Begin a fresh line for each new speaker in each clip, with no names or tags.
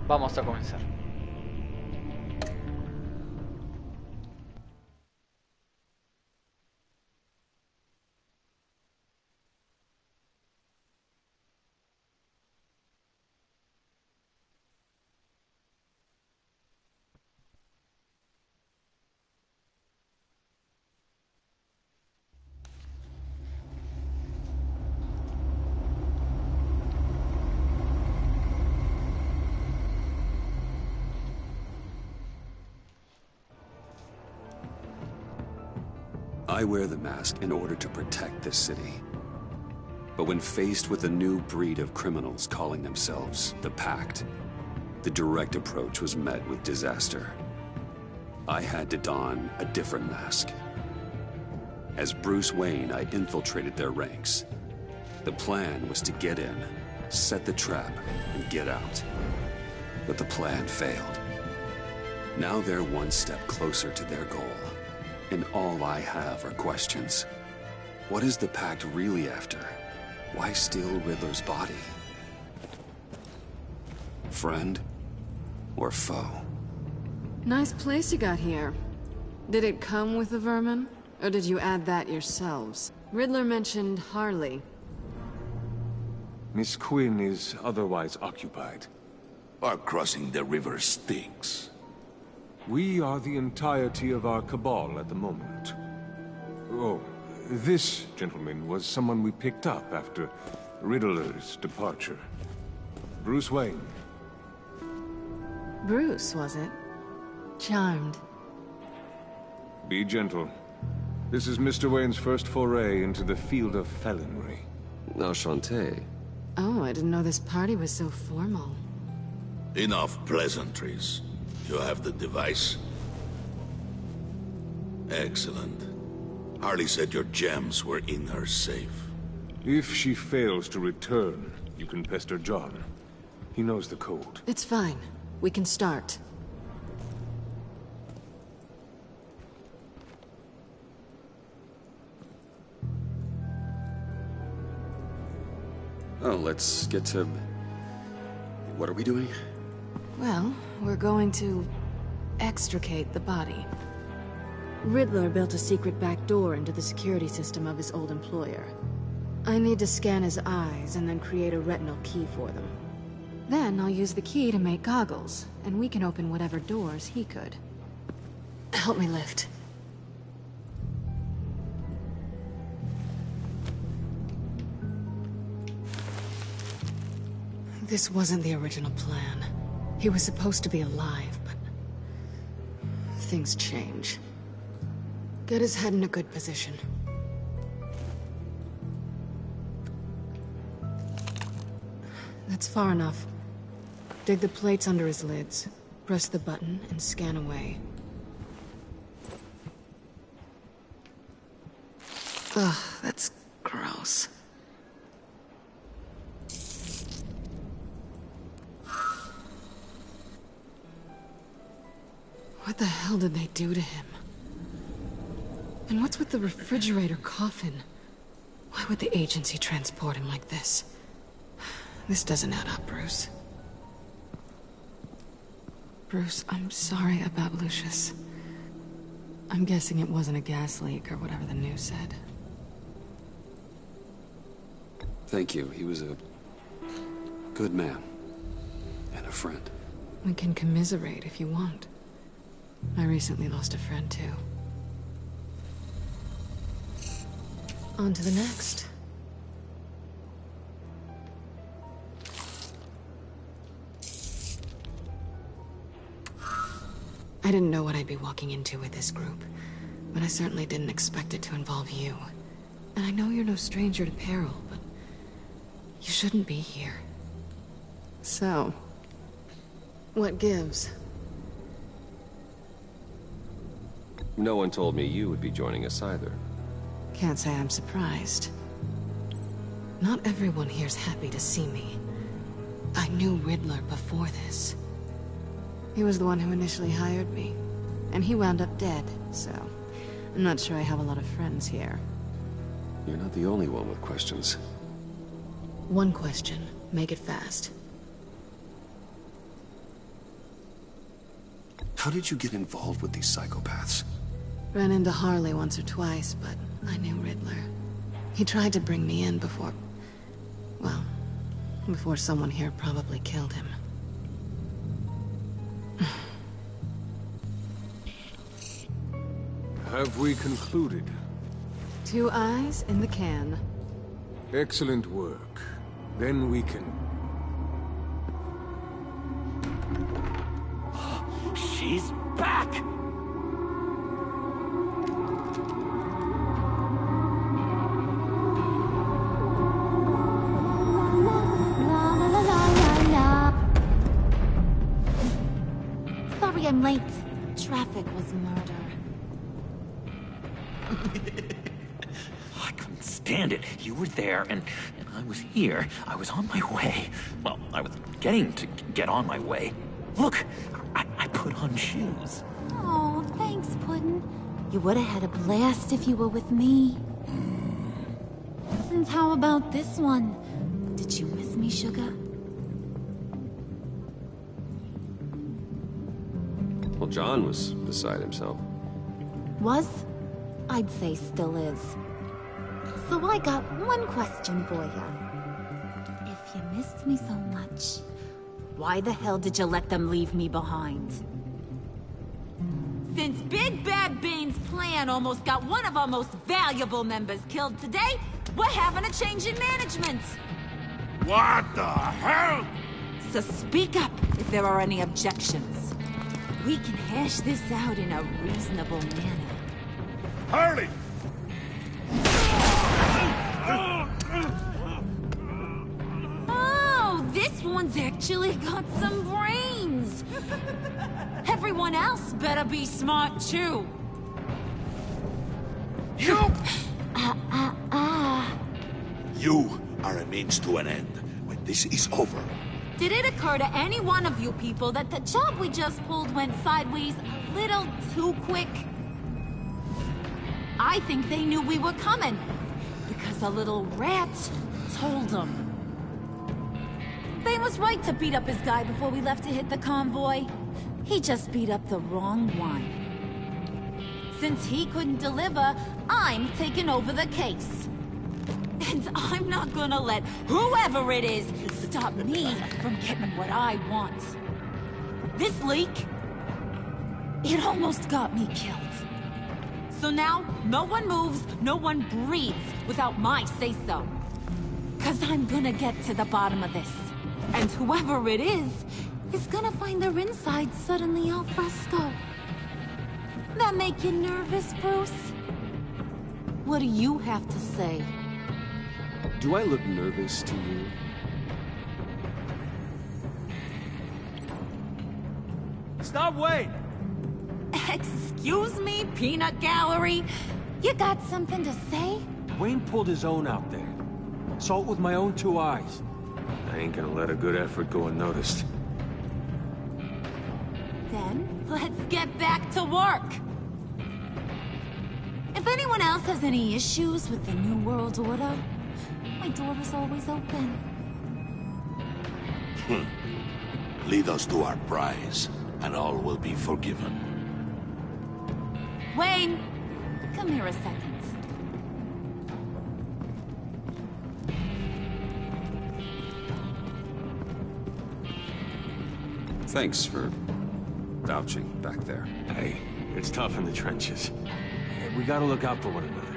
Vamos a comenzar.
I wear the mask in order to protect this city. But when faced with a new breed of criminals calling themselves the Pact, the direct approach was met with disaster. I had to don a different mask. As Bruce Wayne, I infiltrated their ranks. The plan was to get in, set the trap, and get out. But the plan failed. Now they're one step closer to their goal. And all I have are questions. What is the Pact really after? Why steal Riddler's body? Friend or foe?
Nice place you got here. Did it come with the vermin? Or did you add that yourselves? Riddler mentioned Harley.
Miss Quinn is otherwise occupied.
Our crossing the river stinks.
We are the entirety of our cabal at the moment. Oh, this gentleman was someone we picked up after Riddler's departure. Bruce Wayne.
Bruce, was it? Charmed.
Be gentle. This is Mr. Wayne's first foray into the field of felonry.
Enchanté.
Oh, I didn't know this party was so formal.
Enough pleasantries. You have the device? Excellent. Harley said your gems were in her safe.
If she fails to return, you can pester John. He knows the code.
It's fine. We can start.
Oh, let's get to... What are we doing?
Well, we're going to extricate the body. Riddler built a secret back door into the security system of his old employer. I need to scan his eyes and then create a retinal key for them. Then I'll use the key to make goggles, and we can open whatever doors he could. Help me lift. This wasn't the original plan. He was supposed to be alive, but... things change. Get his head in a good position. That's far enough. Dig the plates under his lids, press the button, and scan away. Ugh, that's gross. What the hell did they do to him? And what's with the refrigerator coffin? Why would the agency transport him like this? This doesn't add up, Bruce. Bruce, I'm sorry about Lucius. I'm guessing it wasn't a gas leak or whatever the news said.
Thank you. He was a good man. And a friend.
We can commiserate if you want. I recently lost a friend, too. On to the next. I didn't know what I'd be walking into with this group, but I certainly didn't expect it to involve you. And I know you're no stranger to peril, but you shouldn't be here. So, what gives?
No one told me you would be joining us either.
Can't say I'm surprised. Not everyone here's happy to see me. I knew Riddler before this. He was the one who initially hired me, and he wound up dead, so I'm not sure I have a lot of friends here.
You're not the only one with questions.
One question. Make it fast.
How did you get involved with these psychopaths?
Ran into Harley once or twice, but I knew Riddler. He tried to bring me in before... well, before someone here probably killed him.
Have we concluded?
2 eyes in the can.
Excellent work. Then we can...
She's back!
Sorry I'm late. Traffic was murder.
I couldn't stand it. You were there, and I was here. I was on my way. Well, I was getting to get on my way. Look, I put on shoes.
Oh, thanks, Puddin'. You would have had a blast if you were with me. And how about this one? Did you miss me, Sugar?
Well, John was beside himself.
Was? I'd say still is. So I got one question for you. If you missed me so much, why the hell did you let them leave me behind?
Since Big Bad Bane's plan almost got one of our most valuable members killed today, we're having a change in management.
What the hell?
So speak up if there are any objections. We can hash this out in a reasonable manner.
Harley!
Oh, this one's actually got some brains. Everyone else better be smart too.
You! You are a means to an end. When this is over,
Did it occur to any one of you people that the job we just pulled went sideways a little too quick? I think they knew we were coming, because a little rat told them. They was right to beat up his guy before we left to hit the convoy. He just beat up the wrong one. Since he couldn't deliver, I'm taking over the case. And I'm not gonna let whoever it is stop me from getting what I want. This leak, it almost got me killed. So now, no one moves, no one breathes without my say-so. 'Cause I'm gonna get to the bottom of this. And whoever it is gonna find their insides suddenly al fresco. That make you nervous, Bruce? What do you have to say?
Do I look nervous to you?
Stop, Wayne!
Excuse me, peanut gallery?
You got something to say?
Wayne pulled his own out there. Saw it with my own 2 eyes.
I ain't gonna let a good effort go unnoticed.
Then, let's get back to work. If anyone else has any issues with the New World Order, my door is always open.
lead us to our prize, and all will be forgiven.
Wayne, come here a second.
Thanks for vouching back there.
Hey, it's tough in the trenches. We gotta look out for one another.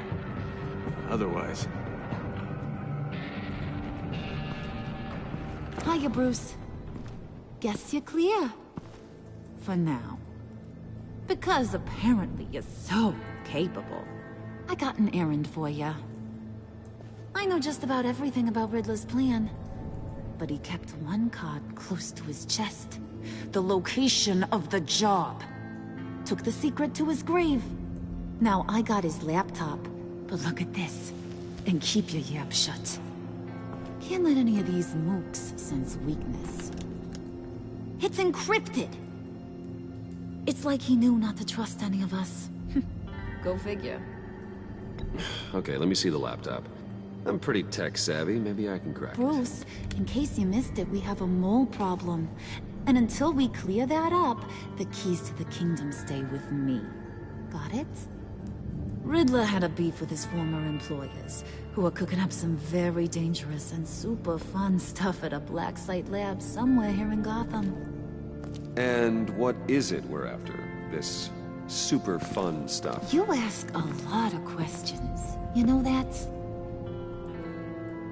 Otherwise...
Hiya, Bruce. Guess you're clear. For now. Because apparently you're so capable. I got an errand for ya. I know just about everything about Riddler's plan. But he kept one card close to his chest. The location of the job. Took the secret to his grave. Now I got his laptop. But look at this. And keep your yap shut. Can't let any of these mooks sense weakness. It's encrypted! It's like he knew not to trust any of us. Go figure.
Okay, let me see the laptop. I'm pretty tech savvy. Maybe I can crack it.
Bruce, in case you missed it, we have a mole problem. And until we clear that up, the keys to the kingdom stay with me. Got it? Riddler had a beef with his former employers, who are cooking up some very dangerous and super fun stuff at a black site lab somewhere here in Gotham.
And what is it we're after? This super fun stuff?
You ask a lot of questions. You know that?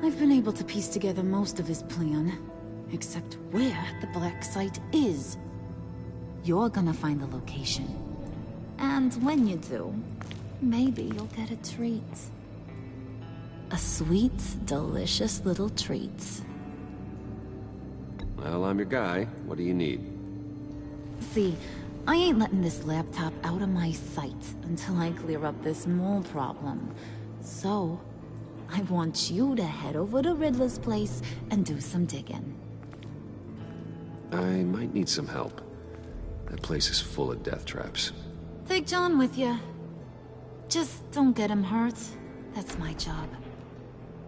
I've been able to piece together most of his plan, except where the black site is. You're gonna find the location. And when you do, maybe you'll get a treat. A sweet, delicious little treat.
Well, I'm your guy. What do you need?
See, I ain't letting this laptop out of my sight until I clear up this mole problem. So, I want you to head over to Riddler's place and do some digging.
I might need some help. That place is full of death traps.
Take John with you. Just don't get him hurt. That's my job.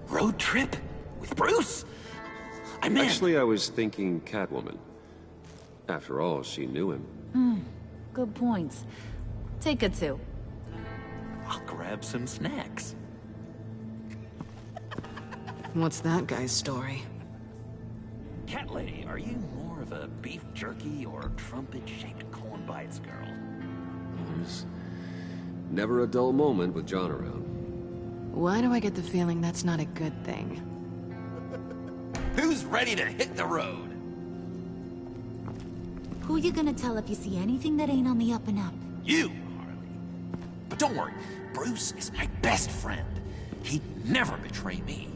Road trip? With Bruce? I'm in.
Actually, I was thinking Catwoman. After all, she knew him.
Good points. Take it too.
I'll grab some snacks.
What's that guy's story?
Cat lady, are you more of a beef jerky or trumpet-shaped corn bites girl?
There's never a dull moment with John around.
Why do I get the feeling that's not a good thing?
Who's ready to hit the road?
Who you gonna tell if you see anything that ain't on the up and up?
You, Harley. But don't worry, Bruce is my best friend. He'd never betray me.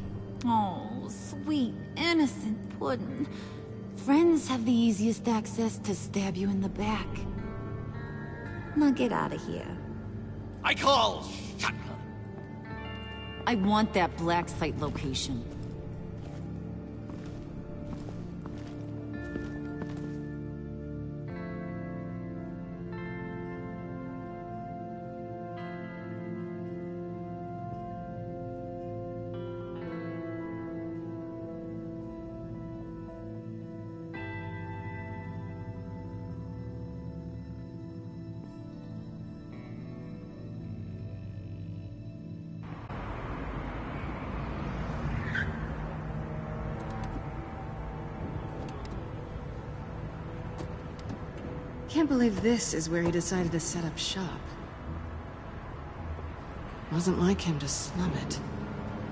Oh, sweet, innocent puddin'. Friends have the easiest access to stab you in the back. Now get out of here.
I call shotgun.
I want that black site location.
Can't believe this is where he decided to set up shop. Wasn't like him to slum it.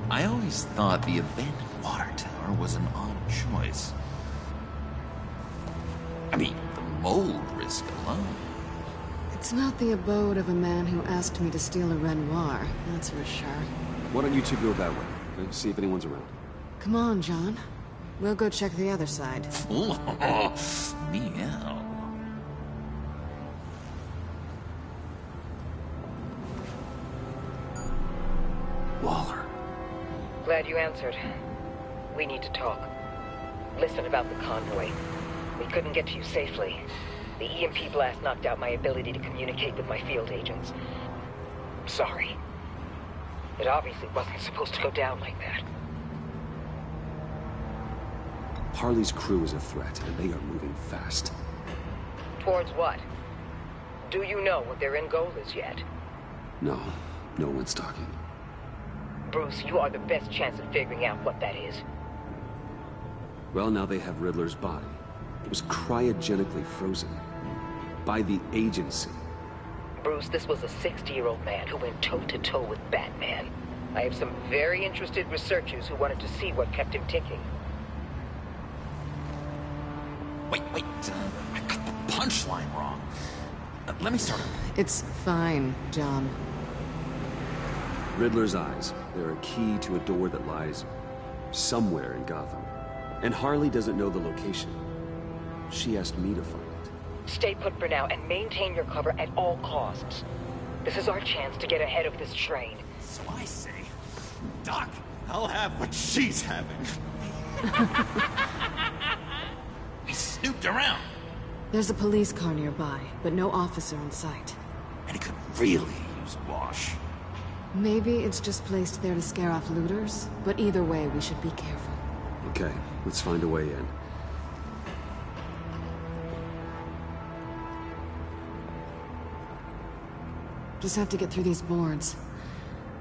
I always thought the abandoned water tower was an odd choice. I mean, the mold risk alone.
It's not the abode of a man who asked me to steal a Renoir, that's for sure.
Why don't you two go that way? Okay? See if anyone's around.
Come on, John. We'll go check the other side.
Meow.
Waller.
Glad you answered. We need to talk. Listen about the convoy. We couldn't get to you safely. The EMP blast knocked out my ability to communicate with my field agents. Sorry. It obviously wasn't supposed to go down like that.
Harley's crew is a threat, and they are moving fast.
Towards what? Do you know what their end goal is yet?
No, no one's talking.
Bruce, you are the best chance at figuring out what that is.
Well, now they have Riddler's body. It was cryogenically frozen. By the agency.
Bruce, this was a 60-year-old man who went toe-to-toe with Batman. I have some very interested researchers who wanted to see what kept him ticking.
Wait, I got the punchline wrong. Let me start over.
It's fine, John.
Riddler's eyes. They're a key to a door that lies somewhere in Gotham. And Harley doesn't know the location. She asked me to find it.
Stay put for now and maintain your cover at all costs. This is our chance to get ahead of this train.
So I say, Doc, I'll have what she's having. We snooped around.
There's a police car nearby, but no officer in sight.
And it could really use a wash.
Maybe it's just placed there to scare off looters, but either way, we should be careful.
Okay, let's find a way in.
Just have to get through these boards.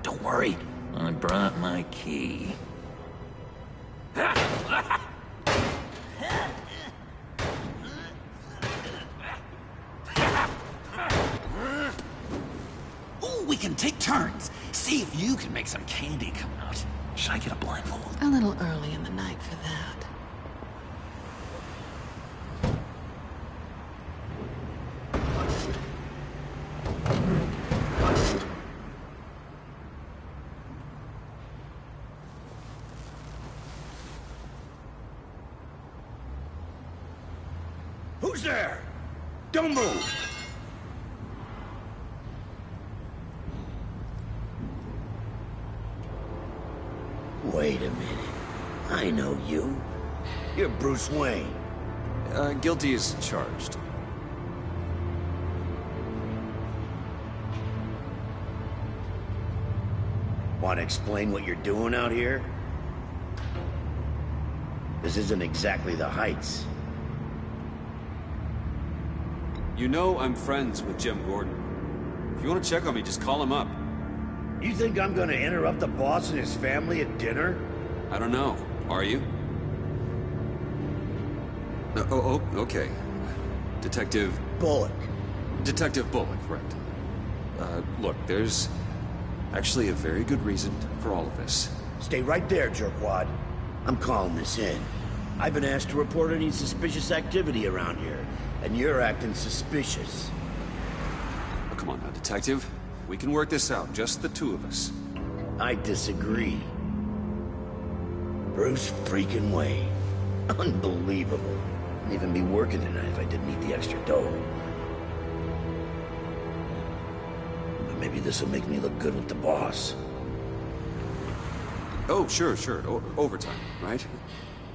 Don't worry, I brought my key.
Ooh, we can take turns. See if you can make some candy come out.
Should I get a blindfold?
A little early in the night for that.
Who's there? Don't move! Wait a minute. I know you. You're Bruce Wayne.
Guilty as charged.
Want to explain what you're doing out here? This isn't exactly the Heights.
You know I'm friends with Jim Gordon. If you want to check on me, just call him up.
You think I'm gonna interrupt the boss and his family at dinner?
I don't know. Are you? Okay. Detective...
Bullock.
Detective Bullock, right. Look, there's actually a very good reason for all of this.
Stay right there, jerkwad. I'm calling this in. I've been asked to report any suspicious activity around here, and you're acting suspicious.
Oh, come on now, Detective. We can work this out, just the two of us.
I disagree. Bruce freaking Wayne. Unbelievable. I'd even be working tonight if I didn't need the extra dough. But maybe this will make me look good with the boss.
Oh, sure. Overtime, right?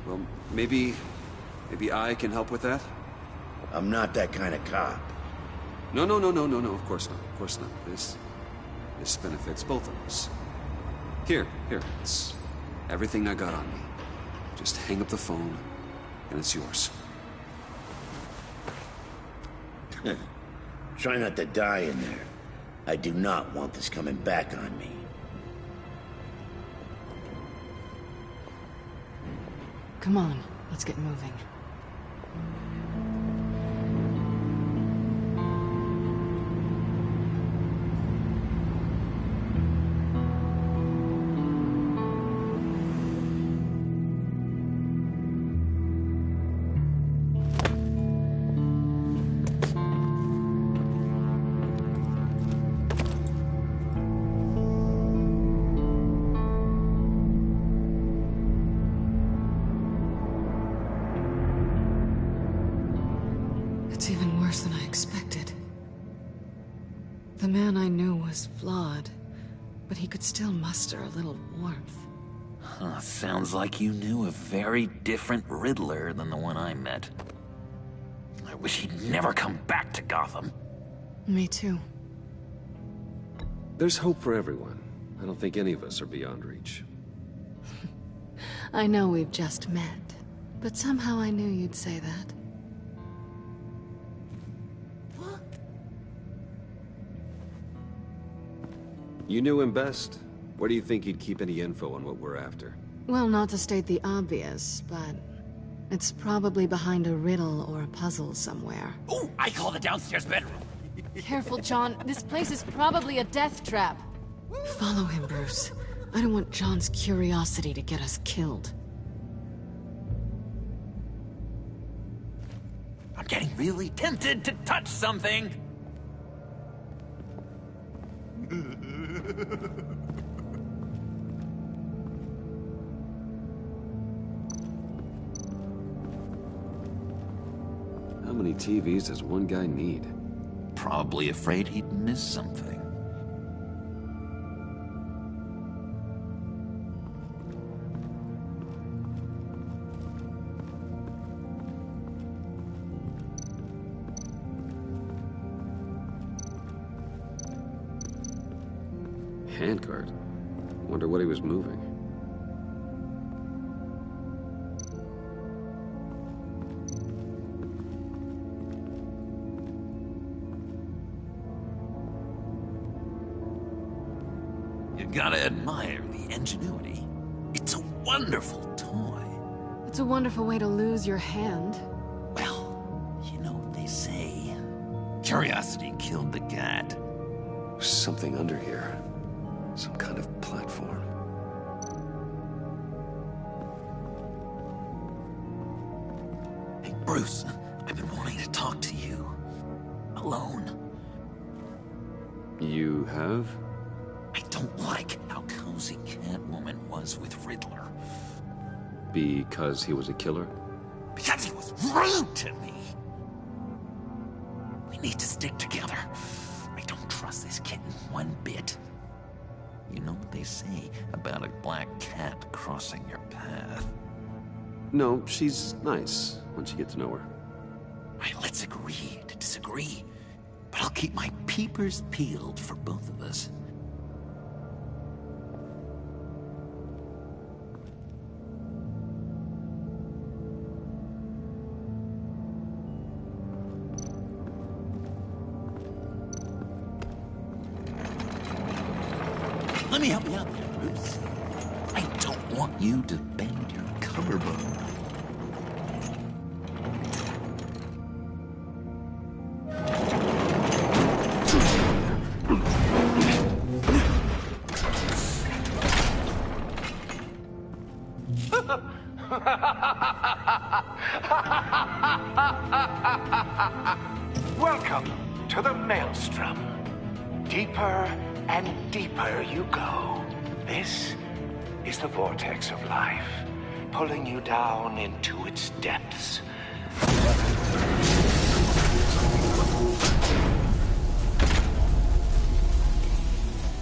Well, maybe I can help with that?
I'm not that kind of cop.
No, of course not. This benefits both of us. Here, it's everything I got on me. Just hang up the phone, and it's yours.
Try not to die in there. I do not want this coming back on me.
Come on, let's get moving. It's even worse than I expected. The man I knew was flawed, but he could still muster a little warmth.
Sounds like you knew a very different Riddler than the one I met. I wish he'd never come back to Gotham.
Me too.
There's hope for everyone. I don't think any of us are beyond reach.
I know we've just met, but somehow I knew you'd say that.
You knew him best. Where do you think he'd keep any info on what we're after?
Well, not to state the obvious, but it's probably behind a riddle or a puzzle somewhere.
Ooh, I call the downstairs bedroom.
Careful, John. This place is probably a death trap. Follow him, Bruce. I don't want John's curiosity to get us killed.
I'm getting really tempted to touch something.
How many TVs does one guy need?
Probably afraid he'd miss something.
Handcart. Wonder what he was moving.
Gotta admire the ingenuity. It's a wonderful toy.
It's a wonderful way to lose your hand.
Well, you know what they say. Curiosity killed the cat.
There's something under here. Some kind of platform.
Hey, Bruce, I've been wanting to talk to you. Alone.
You have?
I don't like how cozy Catwoman was with Riddler.
Because he was a killer?
Because he was rude to me. We need to stick together. I don't trust this kitten one bit. You know what they say about a black cat crossing your path?
No, she's nice once you get to know her.
Right, let's agree to disagree. But I'll keep my peepers peeled for both of us. Let me help you out there, Bruce. I don't want you to bend your collarbone.
Welcome to the Maelstrom. Deeper and deeper you go. This is the vortex of life, pulling you down into its depths.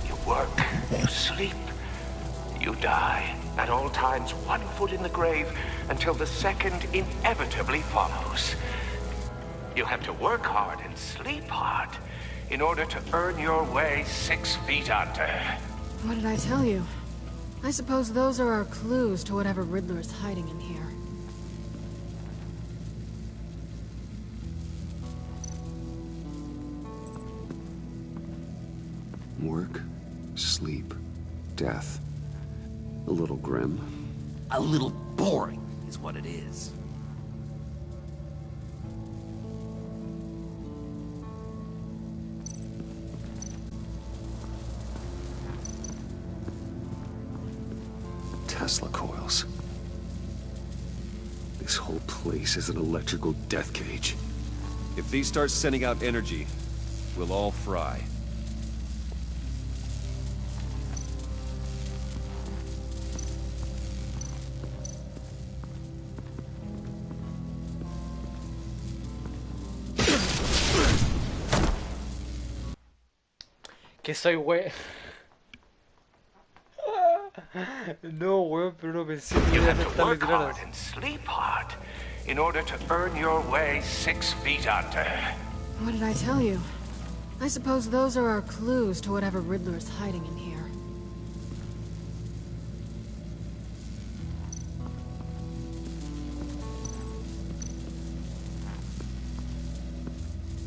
You work, you sleep, you die. At all times, 1 foot in the grave until the second inevitably follows. You have to work hard and sleep hard in order to earn your way 6 feet under.
What did I tell you? I suppose those are our clues to whatever Riddler is hiding in here.
Work, sleep, death. A little grim.
A little boring is what it is.
Tesla coils. This whole place is an electrical death cage.
If these start sending out energy, we'll all fry.
Que soy güey. No, weón, pero no pensé que
You
iba a
have to
aceptar
work hard
tiradas.
and sleep hard in order to earn your way 6 feet under.
What did I tell you? I suppose those are our clues to whatever Riddler is hiding in here.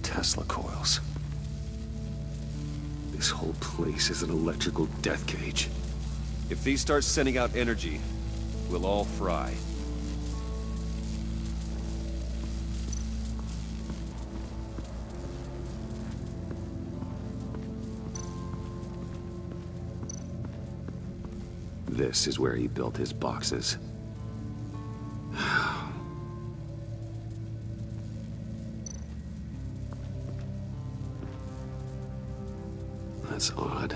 Tesla coils. This whole place is an electrical death cage.
If these start sending out energy, we'll all fry.
This is where he built his boxes. That's odd.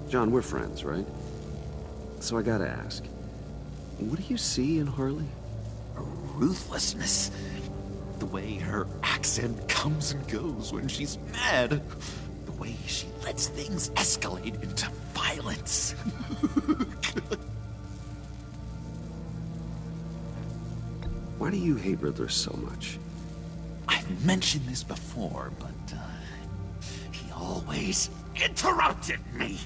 John, we're friends, right? So I gotta ask, what do you see in Harley?
Ruthlessness. The way her accent comes and goes when she's mad. The way she lets things escalate into violence.
Why do you hate Riddler so much?
I've mentioned this before, but he always interrupted me.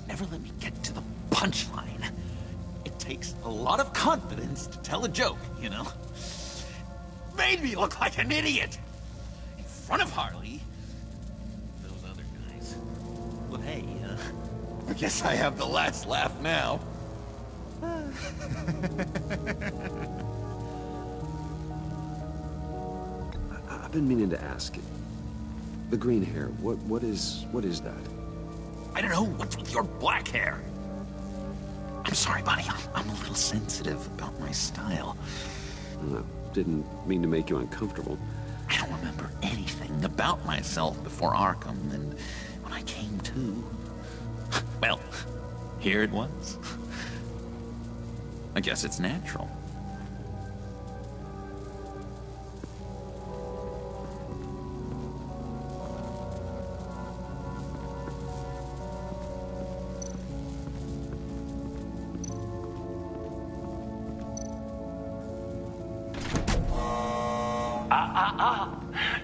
Never let me get to the punchline. It takes a lot of confidence to tell a joke, you know? Made me look like an idiot. In front of Harley. Those other guys. Well, hey, I guess I have the last laugh now.
I've been meaning to ask you. The green hair, what is that?
I don't know. What's with your black hair? I'm sorry, buddy. I'm a little sensitive about my style.
No, didn't mean to make you uncomfortable.
I don't remember anything about myself before Arkham, and when I came to... well, here it was. I guess it's natural.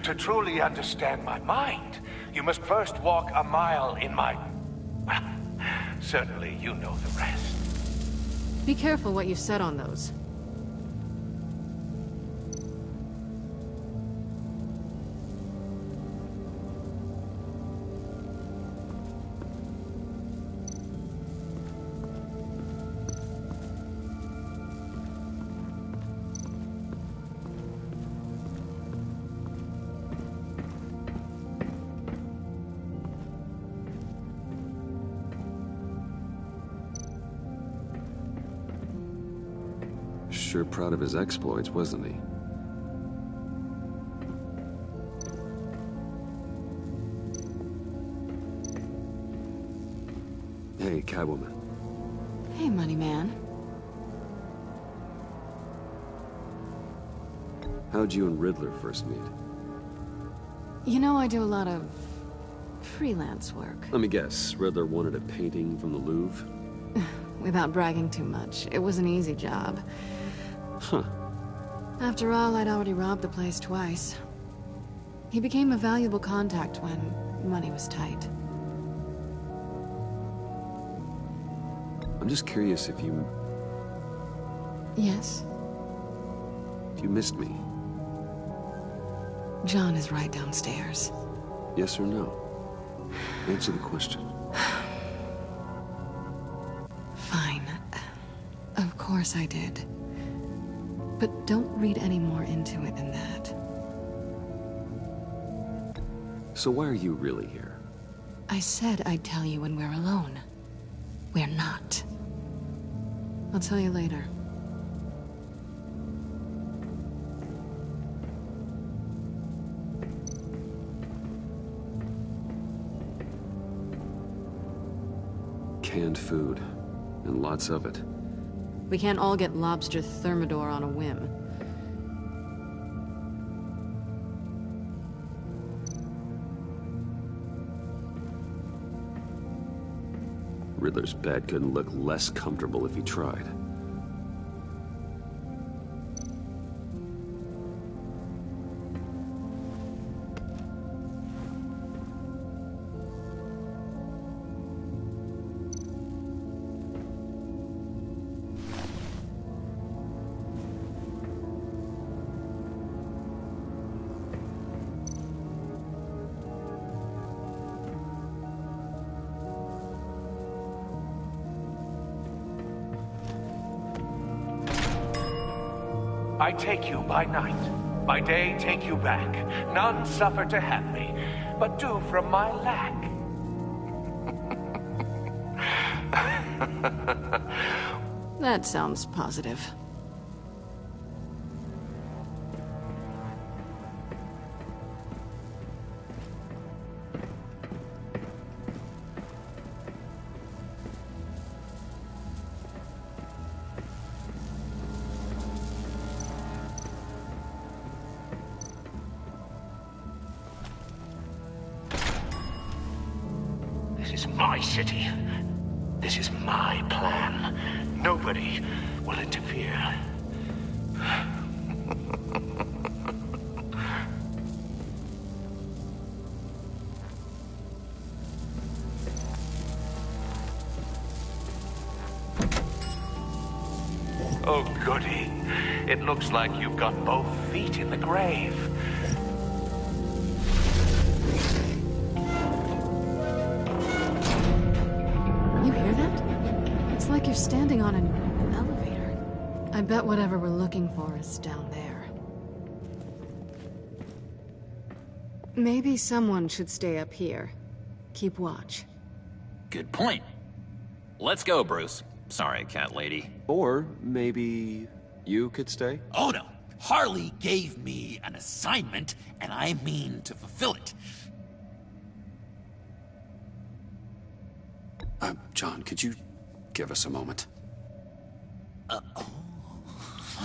To truly understand my mind, you must first walk a mile in my... well, certainly you know the rest.
Be careful what you said on those.
Sure proud of his exploits, wasn't he? Hey, Catwoman.
Hey, Money Man.
How'd you and Riddler first meet?
You know, I do a lot of freelance work.
Let me guess, Riddler wanted a painting from the Louvre?
Without bragging too much, it was an easy job.
Huh.
After all, I'd already robbed the place twice. He became a valuable contact when money was tight.
I'm just curious if you...
Yes?
If you missed me.
John is right downstairs.
Yes or no? Answer the question.
Fine. Of course I did. But don't read any more into it than that.
So why are you really here?
I said I'd tell you when we're alone. We're not. I'll tell you later.
Canned food, and lots of it.
We can't all get lobster thermidor on a whim.
Riddler's bed couldn't look less comfortable if he tried.
I take you by night, by day take you back. None suffer to have me, but do from my lack.
That sounds positive.
my city. This is my plan. Nobody will interfere. Oh, goody. It looks like you've got both feet in the grave.
You hear that? It's like you're standing on an elevator. I bet whatever we're looking for is down there. Maybe someone should stay up here. Keep watch.
Good point. Let's go, Bruce. Sorry, cat lady.
Or maybe you could stay?
Oh no. Harley gave me an assignment, and I mean to fulfill it.
John, could you give us a moment?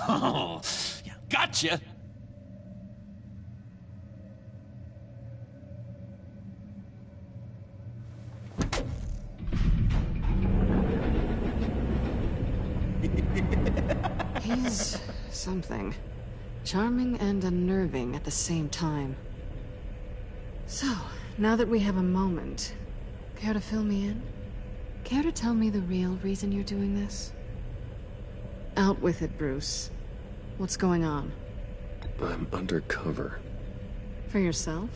Oh, yeah, gotcha.
He's something. Charming and unnerving at the same time. So, now that we have a moment, care to fill me in? Care to tell me the real reason you're doing this? Out with it, Bruce. What's going on?
I'm undercover.
For yourself?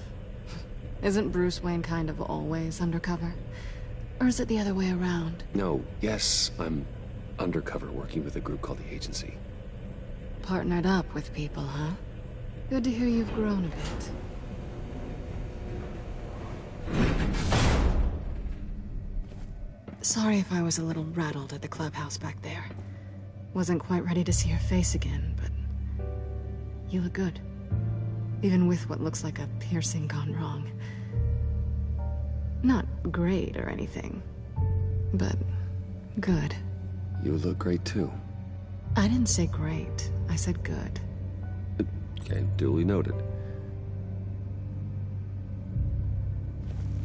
Isn't Bruce Wayne kind of always undercover? Or is it the other way around?
No, yes, I'm undercover working with a group called the Agency.
Partnered up with people, huh? Good to hear you've grown a bit. Sorry if I was a little rattled at the clubhouse back there. Wasn't quite ready to see your face again, but you look good. Even with what looks like a piercing gone wrong. Not great or anything, but good.
You look great too.
I didn't say great. I said good.
Okay, duly noted.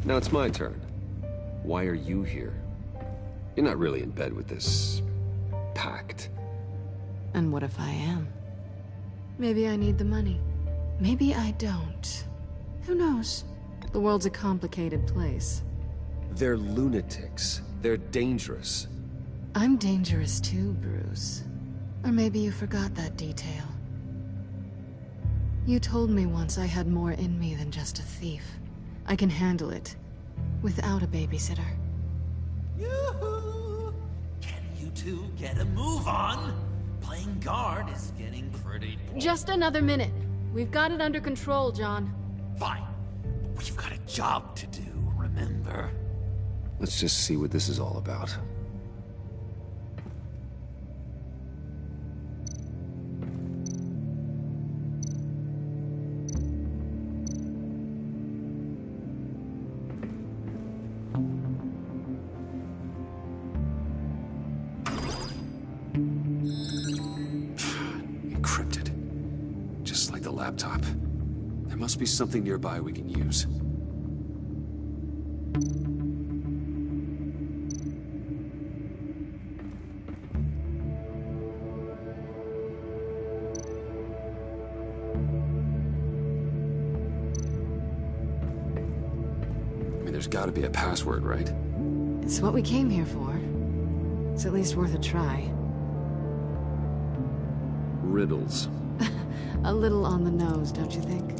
Now it's my turn. Why are you here? You're not really in bed with this pact.
And what if I am? Maybe I need the money. Maybe I don't. Who knows? The world's a complicated place.
They're lunatics. They're dangerous.
I'm dangerous too, Bruce. Or maybe you forgot that detail. You told me once I had more in me than just a thief. I can handle it. Without a babysitter.
Yoo-hoo! Can you two get a move on? Playing guard is getting pretty...
Just another minute. We've got it under control, John.
Fine. But we've got a job to do, remember?
Let's just see what this is all about. Encrypted. Just like the laptop. There must be something nearby we can use. There's gotta be a password, right?
It's what we came here for. It's at least worth a try.
Riddles.
A little on the nose, don't you think?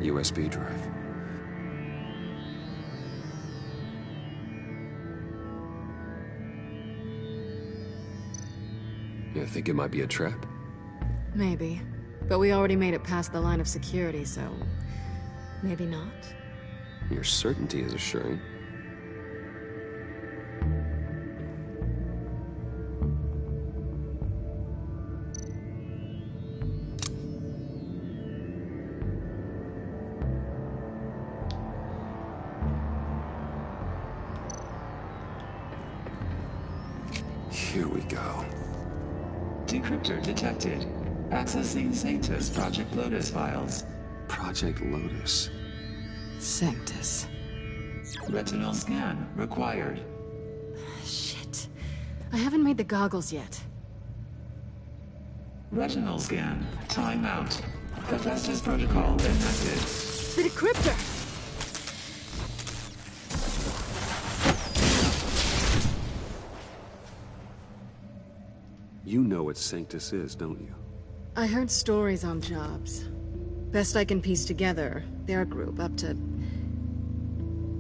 USB drive. You think it might be a trap?
Maybe. But we already made it past the line of security, so... maybe not?
Your certainty is assuring. Here we go.
Decryptor detected. Accessing Sanctus Project Lotus files.
Project Lotus.
Sanctus.
Retinal scan required.
Shit. I haven't made the goggles yet.
Retinal scan. Timeout. Hephaestus protocol enacted.
The decryptor!
You know what Sanctus is, don't you?
I heard stories on jobs. Best I can piece together, their group up to...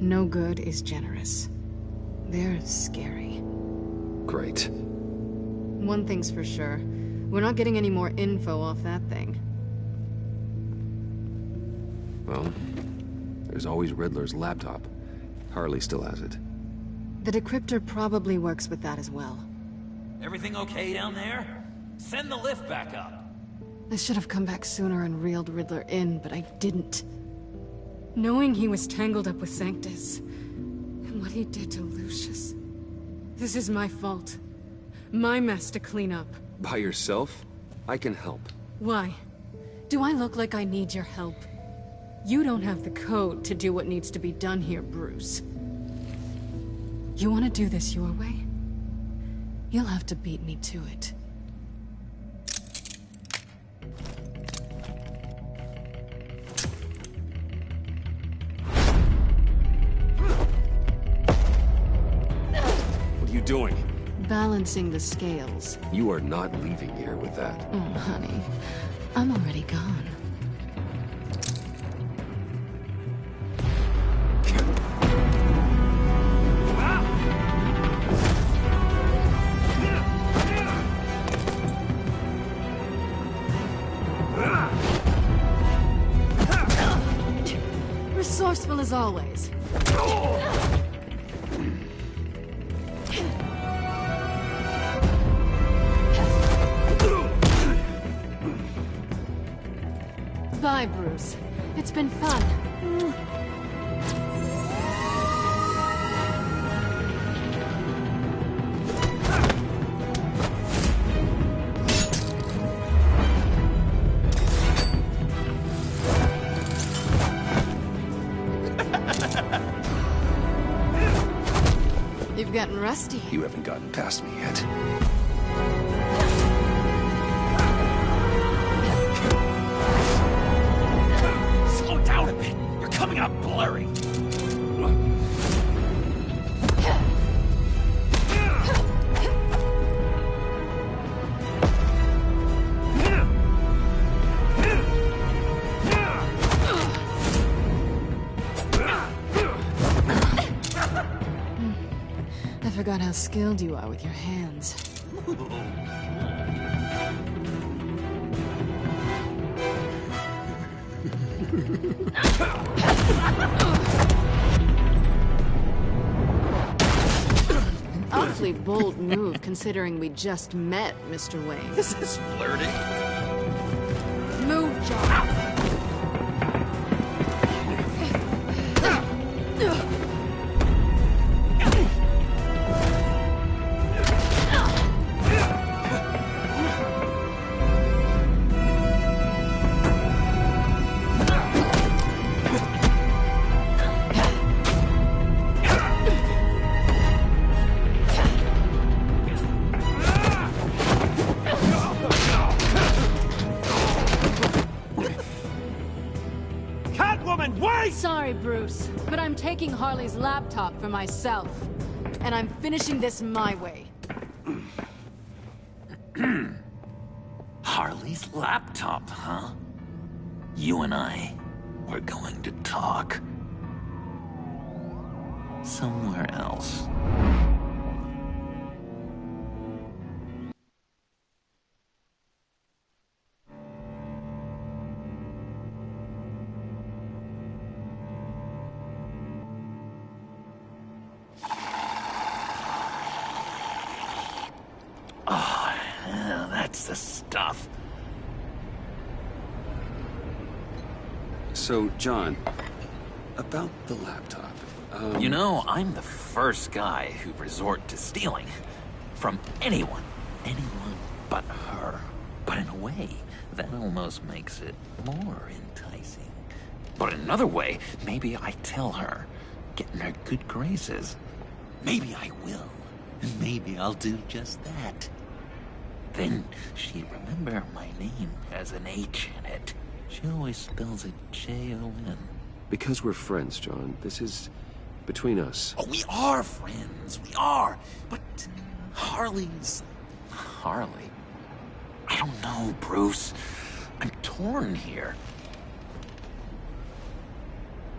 No good is generous. They're scary.
Great.
One thing's for sure. We're not getting any more info off that thing.
Well, there's always Riddler's laptop. Harley still has it.
The decryptor probably works with that as well.
Everything okay down there? Send the lift back up.
I should have come back sooner and reeled Riddler in, but I didn't. Knowing he was tangled up with Sanctus, and what he did to Lucius. This is my fault. My mess to clean up.
By yourself? I can help.
Why? Do I look like I need your help? You don't have the code to do what needs to be done here, Bruce. You want to do this your way? You'll have to beat me to it.
What are you doing?
Balancing the scales.
You are not leaving here with that.
Oh, honey. I'm already gone. Resourceful as always. Bye, Bruce. It's been fun. You've gotten rusty.
You haven't gotten past me yet.
Slow down a bit. You're coming out blurry.
I forgot how skilled you are with your hands. An awfully bold move, considering we just met, Mr. Wayne.
This is flirting.
Move, John. Sorry, Bruce, but I'm taking Harley's laptop for myself. And I'm finishing this my way.
Harley's laptop, huh? You and I, we're going to talk. Somewhere else. Oh, yeah, that's the stuff.
So, John, about the laptop.
You know, I'm the first guy who'd resort to stealing. from anyone. Anyone but her. But in a way, that almost makes it more enticing. But in another way, maybe I tell her, get in her good graces. Maybe I will. And maybe I'll do just that. Then she'd remember my name has an H in it. She always spells it Jon.
Because we're friends, John. This is between us.
Oh, we are friends. We are. But Harley's...
Harley? I don't know, Bruce. I'm torn here.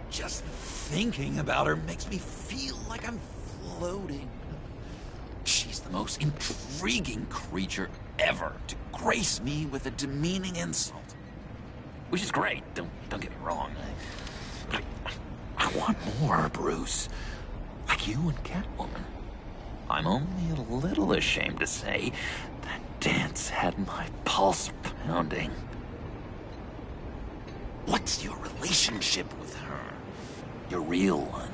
Just thinking about her makes me feel like I'm floating. She's the most intriguing creature ever to grace me with a demeaning insult.
Which is great, don't get me wrong. I want more, Bruce. Like you and Catwoman. I'm only a little ashamed to say that dance had my pulse pounding.
What's your relationship with her?
Your real one.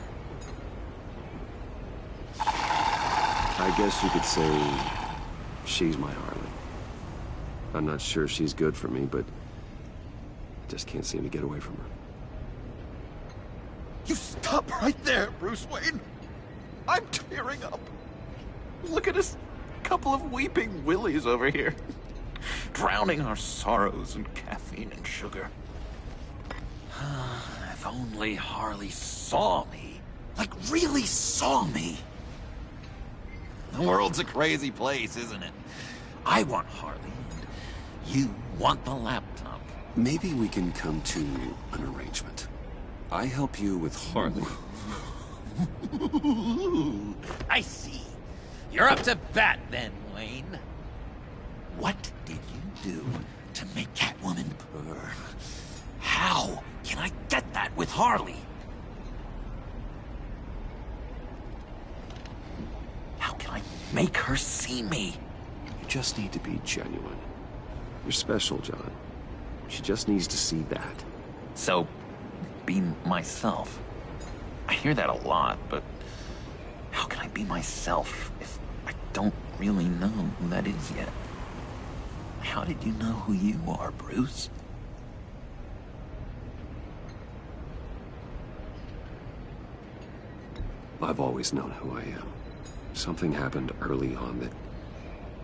I guess you could say she's my Harley. I'm not sure she's good for me, but I just can't seem to get away from her.
You stop right there, Bruce Wayne. I'm tearing up. Look at us, couple of weeping willies over here.
Drowning our sorrows in caffeine and sugar. If only Harley saw me.
Like, really saw me. The world's a crazy place, isn't it? I want Harley, and you want the laptop.
Maybe we can come to an arrangement. I help you with Harley.
I see. You're up to bat then, Wayne. What did you do to make Catwoman purr? How can I get that with Harley?
How can I make her see me?
You just need to be genuine. You're special, John. She just needs to see that.
So, be myself. I hear that a lot, but how can I be myself if I don't really know who that is yet? How did you know who you are, Bruce?
I've always known who I am. Something happened early on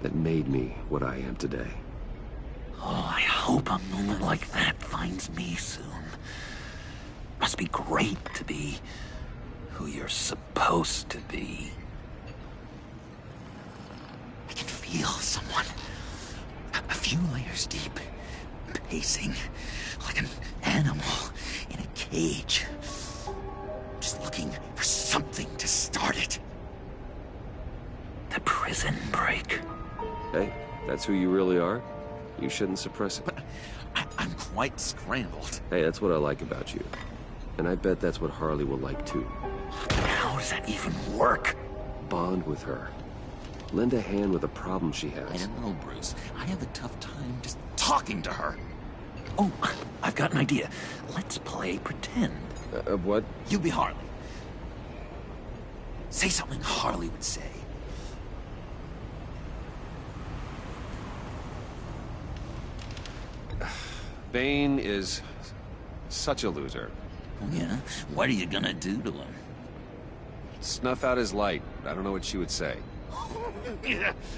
that made me what I am today.
Oh, I hope a moment like that finds me soon. Must be great to be who you're supposed to be.
I can feel someone a few layers deep, pacing like an animal in a cage. Just looking for something to start it.
The prison break.
Hey, that's who you really are? You shouldn't suppress it.
But I'm quite scrambled.
Hey, that's what I like about you. And I bet that's what Harley will like too.
How does that even work?
Bond with her. Lend a hand with a problem she has.
I don't know, Bruce. I have a tough time just talking to her.
Oh, I've got an idea. Let's play pretend.
What?
You be Harley. Say something Harley would say.
Bane is such a loser.
Oh, yeah? What are you gonna do to him?
Snuff out his light. I don't know what she would say.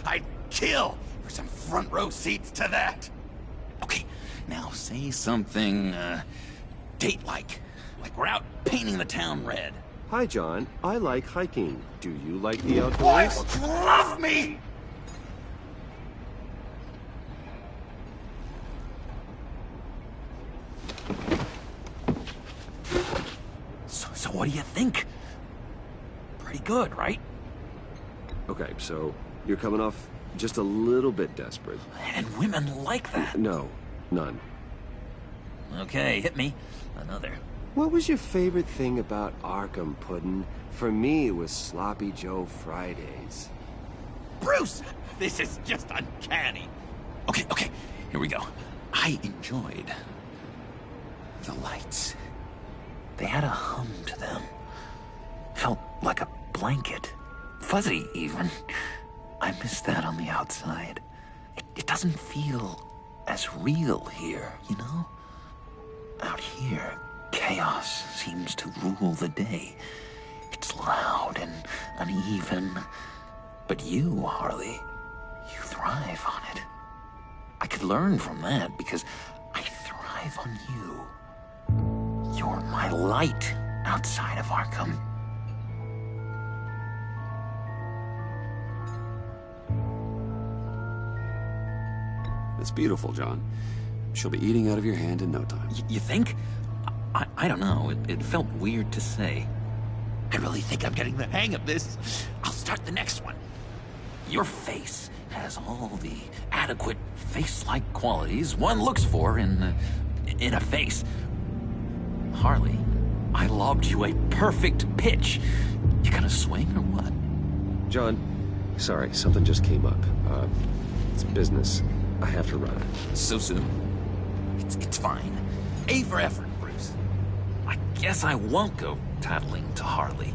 I'd kill for some front row seats to that. Okay, now say something, date-like. Like we're out painting the town red.
Hi, John. I like hiking. Do you like the outdoors?
Boys, love me!
So what do you think? Pretty good, right?
Okay, so you're coming off just a little bit desperate.
And women like that.
No, none.
Okay, hit me. Another.
What was your favorite thing about Arkham, Puddin'? For me, it was Sloppy Joe Fridays.
Bruce! This is just uncanny. Okay, here we go. I enjoyed the lights.
They had a hum to them. Felt like a blanket. Fuzzy, even. I miss that on the outside. It doesn't feel as real here, you know? Out here, chaos seems to rule the day. It's loud and uneven. But you, Harley, you thrive on it. I could learn from that because I thrive on you. You're my light outside of Arkham.
It's beautiful, John. She'll be eating out of your hand in no time.
You think? I don't know. It felt weird to say. I really think I'm getting the hang of this. I'll start the next one. Your face has all the adequate face-like qualities one looks for in a face. Harley, I lobbed you a perfect pitch. You gonna swing or what?
John, sorry, something just came up. It's business. I have to run.
So soon? It's fine. A for effort, Bruce. I guess I won't go tattling to Harley.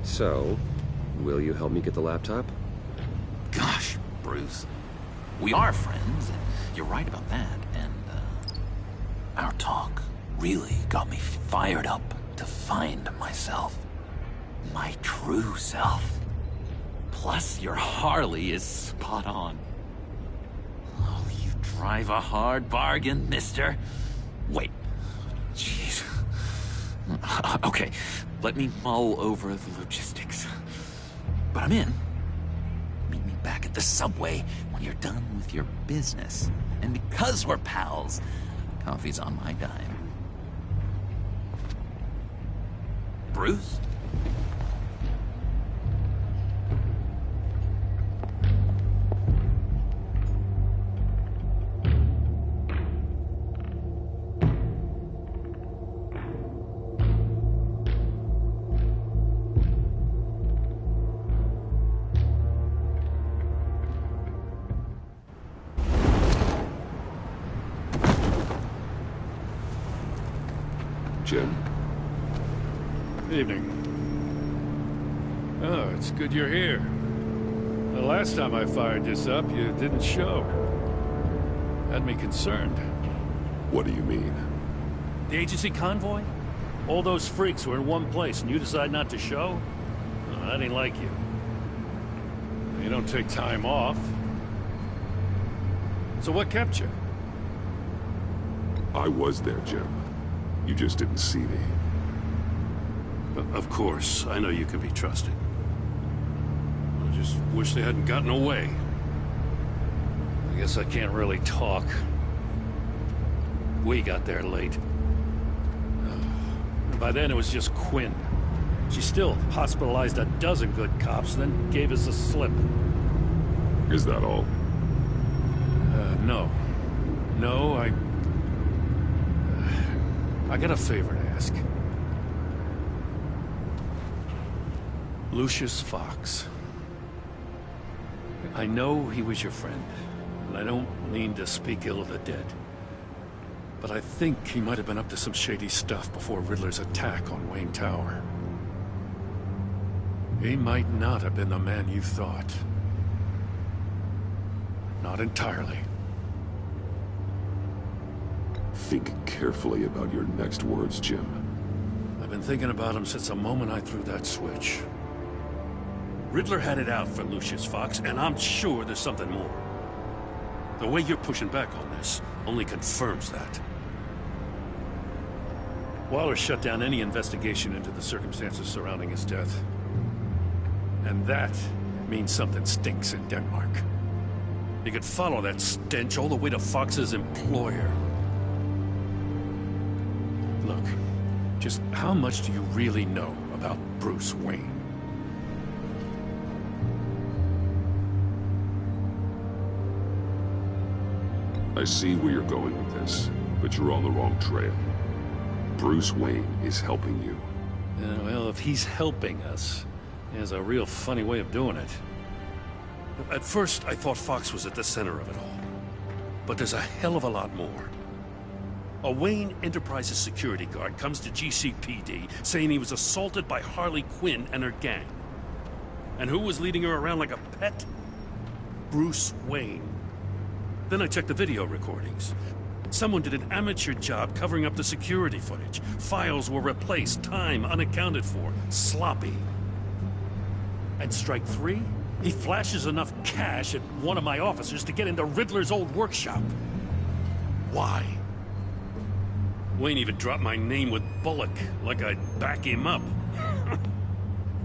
So, will you help me get the laptop?
Gosh, Bruce. We are friends, and you're right about that, and, our talk really got me fired up to find myself. My true self. Plus, your Harley is spot on. Oh, you drive a hard bargain, mister. Wait. Jeez. Okay, let me mull over the logistics. But I'm in. Meet me back at the subway when you're done with your business. And because we're pals, coffee's on my dime. Bruce?
Jim?
Evening. Oh, it's good you're here. The last time I fired this up, you didn't show. Had me concerned.
What do you mean?
The agency convoy? All those freaks were in one place and you decide not to show? Oh, that ain't like you. You don't take time off. So what kept you?
I was there, Jim. You just didn't see me.
Of course, I know you can be trusted. I just wish they hadn't gotten away. I guess I can't really talk. We got there late. By then it was just Quinn. She still hospitalized a dozen good cops, then gave us the slip.
Is that all?
No. No, I got a favor to ask. Lucius Fox. I know he was your friend, and I don't mean to speak ill of the dead. But I think he might have been up to some shady stuff before Riddler's attack on Wayne Tower. He might not have been the man you thought. Not entirely.
Think carefully about your next words, Jim.
I've been thinking about him since the moment I threw that switch. Riddler had it out for Lucius Fox, and I'm sure there's something more. The way you're pushing back on this only confirms that. Waller shut down any investigation into the circumstances surrounding his death. And that means something stinks in Denmark. You could follow that stench all the way to Fox's employer. Look, just how much do you really know about Bruce Wayne?
I see where you're going with this, but you're on the wrong trail. Bruce Wayne is helping you.
Yeah, well, if he's helping us, he has a real funny way of doing it. At first, I thought Fox was at the center of it all. But there's a hell of a lot more. A Wayne Enterprises security guard comes to GCPD saying he was assaulted by Harley Quinn and her gang. And who was leading her around like a pet? Bruce Wayne. Then I checked the video recordings. Someone did an amateur job covering up the security footage. Files were replaced, time unaccounted for, sloppy. And strike three? He flashes enough cash at one of my officers to get into Riddler's old workshop. Why? Wayne even dropped my name with Bullock, like I'd back him up.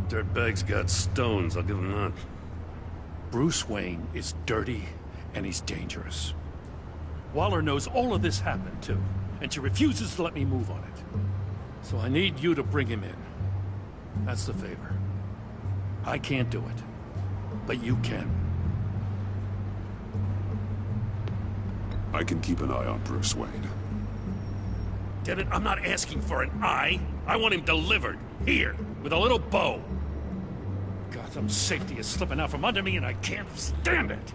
Dirtbag's got stones, I'll give him that. Bruce Wayne is dirty, and he's dangerous. Waller knows all of this happened, too, and she refuses to let me move on it. So I need you to bring him in. That's the favor. I can't do it, but you can.
I can keep an eye on Bruce Wayne.
Get it? I'm not asking for an eye. I want him delivered, here, with a little bow. Gotham's safety is slipping out from under me, and I can't stand it.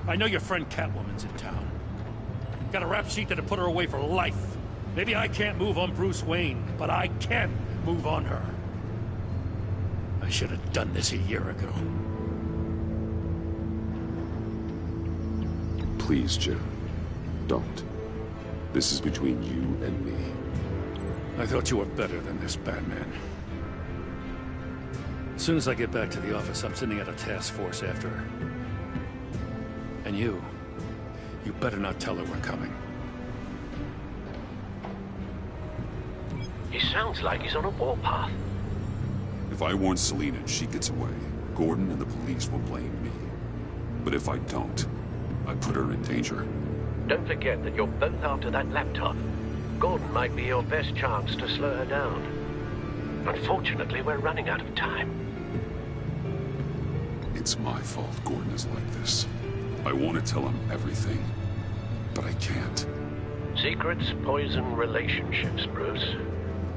I know your friend Catwoman's in town. Got a rap sheet that'll put her away for life. Maybe I can't move on Bruce Wayne, but I can move on her. I should have done this a year ago.
Please, Jim. Don't. This is between you and me.
I thought you were better than this, Batman. As soon as I get back to the office, I'm sending out a task force after her. And you better not tell her we're coming.
He sounds like he's on a warpath.
If I warn Selina and she gets away, Gordon and the police will blame me. But if I don't, I put her in danger.
Don't forget that you're both after that laptop. Gordon might be your best chance to slow her down. Unfortunately, we're running out of time.
It's my fault Gordon is like this. I want to tell him everything, but I can't.
Secrets poison relationships, Bruce.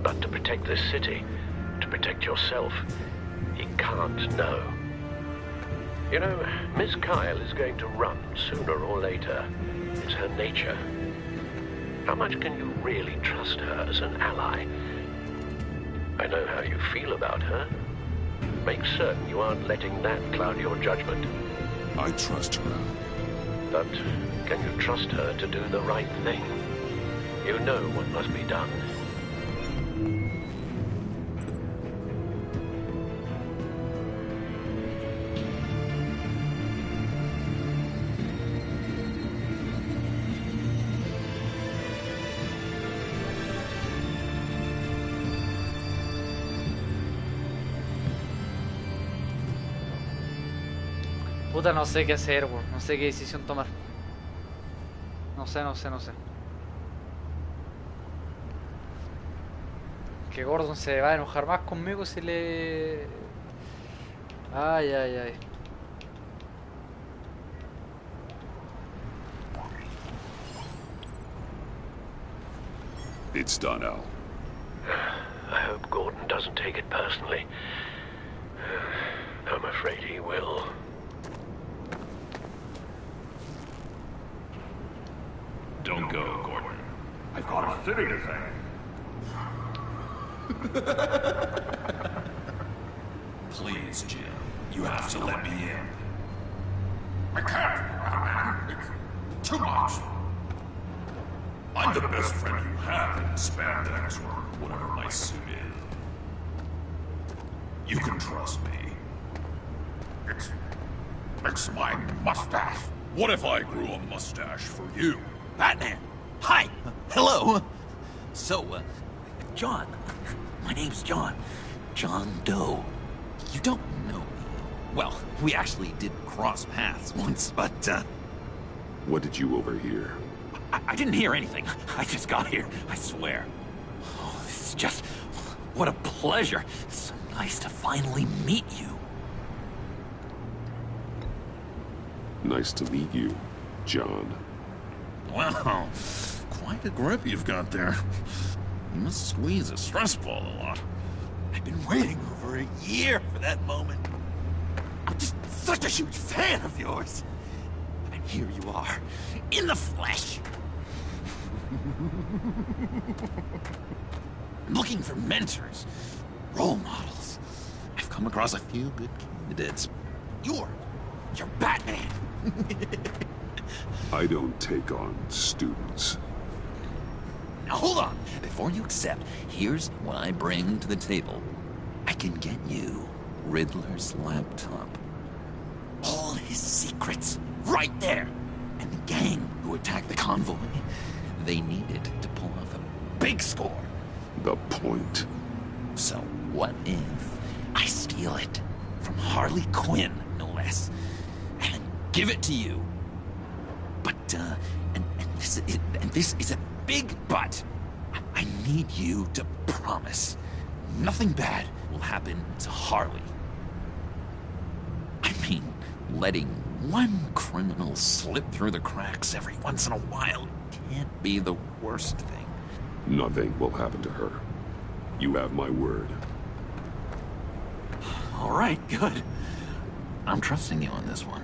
But to protect this city, to protect yourself, he can't know. You know, Miss Kyle is going to run sooner or later. It's her nature. How much can you really trust her as an ally? I know how you feel about her. Make certain you aren't letting that cloud your judgment.
I trust her.
But can you trust her to do the right thing? You know what must be done.
Puta, no sé qué hacer, bro. No sé qué decisión tomar. No sé. Que Gordon se va a enojar más conmigo si le... Ay.
It's done, Al.
I hope Gordon doesn't take it personally. I'm afraid he will.
Don't go, Gordon. I've got a city to save.
Please, Jim. You have to let me in.
I can't, man. It's too much.
I'm the best friend you have in spandex or whatever my suit is. You can trust me.
It's my mustache.
What if I grew a mustache for you?
Batman! Hi! Hello! So, John. My name's John. John Doe. You don't know me. Well, we actually did cross paths once, but,
What did you overhear?
I didn't hear anything. I just got here, I swear. Oh, this is just... What a pleasure. It's so nice to finally meet you.
Nice to meet you, John.
Wow, quite a grip you've got there. You must squeeze a stress ball a lot.
I've been waiting over a year for that moment. I'm just such a huge fan of yours. And here you are, in the flesh. I'm looking for mentors, role models. I've come across a few good candidates. You're
You're Batman.
I don't take on students.
Now hold on. Before you accept, here's what I bring to the table. I can get you Riddler's laptop. All his secrets, right there. And the gang who attacked the convoy, they needed to pull off a big score.
The point.
So what if I steal it from Harley Quinn, no less, and give it to you? But, and this is a big but. I need you to promise nothing bad will happen to Harley. I mean, letting one criminal slip through the cracks every once in a while can't be the worst thing.
Nothing will happen to her. You have my word.
All right, good. I'm trusting you on this one.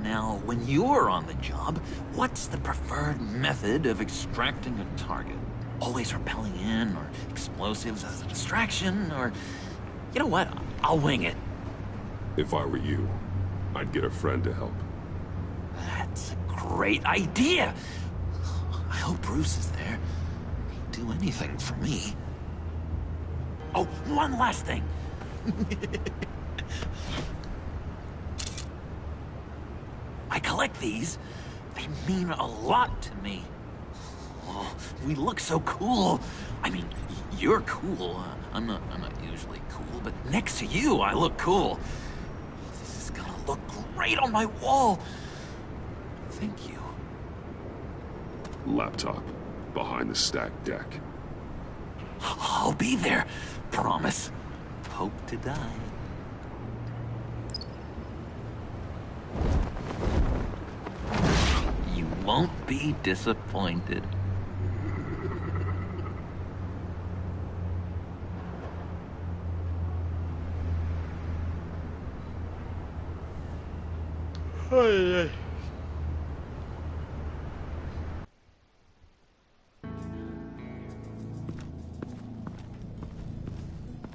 Now, when you're on the job, what's the preferred method of extracting a target? Always rappelling in, or explosives as a distraction, or... You know what? I'll wing it.
If I were you, I'd get a friend to help.
That's a great idea! I hope Bruce is there. He'd do anything for me. Oh, one last thing! I collect these. They mean a lot to me. Oh, we look so cool. I mean, you're cool. I'm not usually cool, but next to you, I look cool. This is gonna look great on my wall. Thank you.
Laptop. Behind the stacked deck.
I'll be there. Promise. Hope to die. You won't be disappointed.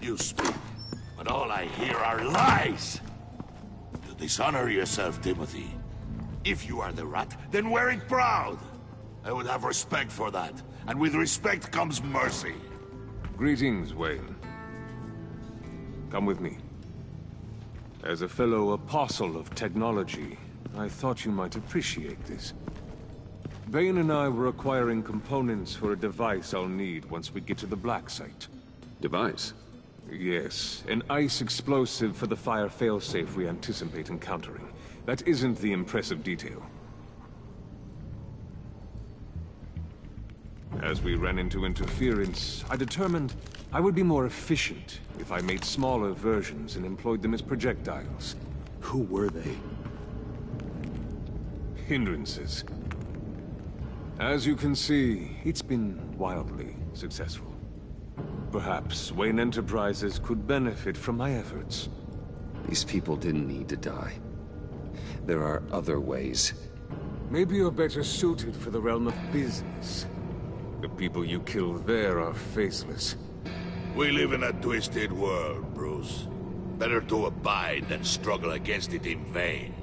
You speak, but all I hear are lies. You dishonor yourself, Timothy. If you are the rat, then wear it proud. I would have respect for that, and with respect comes mercy.
Greetings, Wayne. Come with me. As a fellow apostle of technology, I thought you might appreciate this. Bane and I were acquiring components for a device I'll need once we get to the Black Site.
Device?
Yes, an ice explosive for the fire failsafe we anticipate encountering. That isn't the impressive detail. As we ran into interference, I determined I would be more efficient if I made smaller versions and employed them as projectiles.
Who were they?
Hindrances. As you can see, it's been wildly successful. Perhaps Wayne Enterprises could benefit from my efforts.
These people didn't need to die. There are other ways.
Maybe you're better suited for the realm of business. The people you kill there are faceless.
We live in a twisted world, Bruce. Better to abide than struggle against it in vain.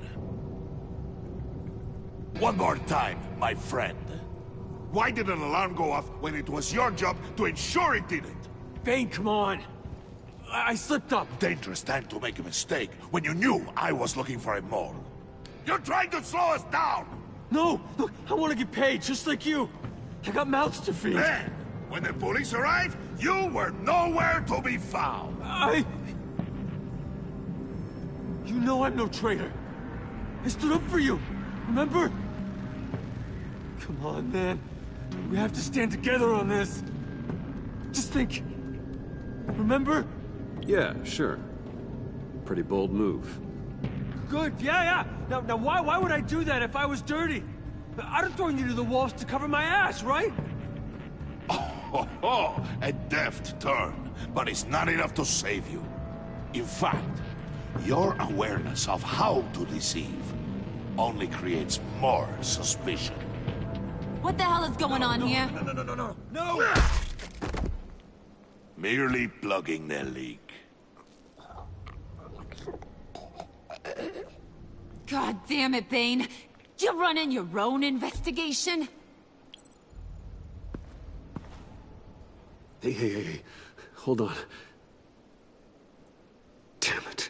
One more time, my friend. Why did an alarm go off when it was your job to ensure it didn't?
Bane, come on! I slipped up!
Dangerous time to make a mistake when you knew I was looking for a mole. You're trying to slow us down!
No! Look, I want to get paid, just like you! I got mouths to feed!
Then, when the police arrived, you were nowhere to be found!
You know I'm no traitor! I stood up for you, remember? Come on, man. We have to stand together on this. Just think. Remember?
Yeah, sure. Pretty bold move.
Good, yeah. Now why would I do that if I was dirty? I'd have thrown you to the walls to cover my ass, right?
Oh, a deft turn, but it's not enough to save you. In fact, your awareness of how to deceive only creates more suspicion.
What the hell is going on here?
No! Merely plugging the leak.
God damn it, Bane. You're running your own investigation?
Hey. Hold on. Damn it.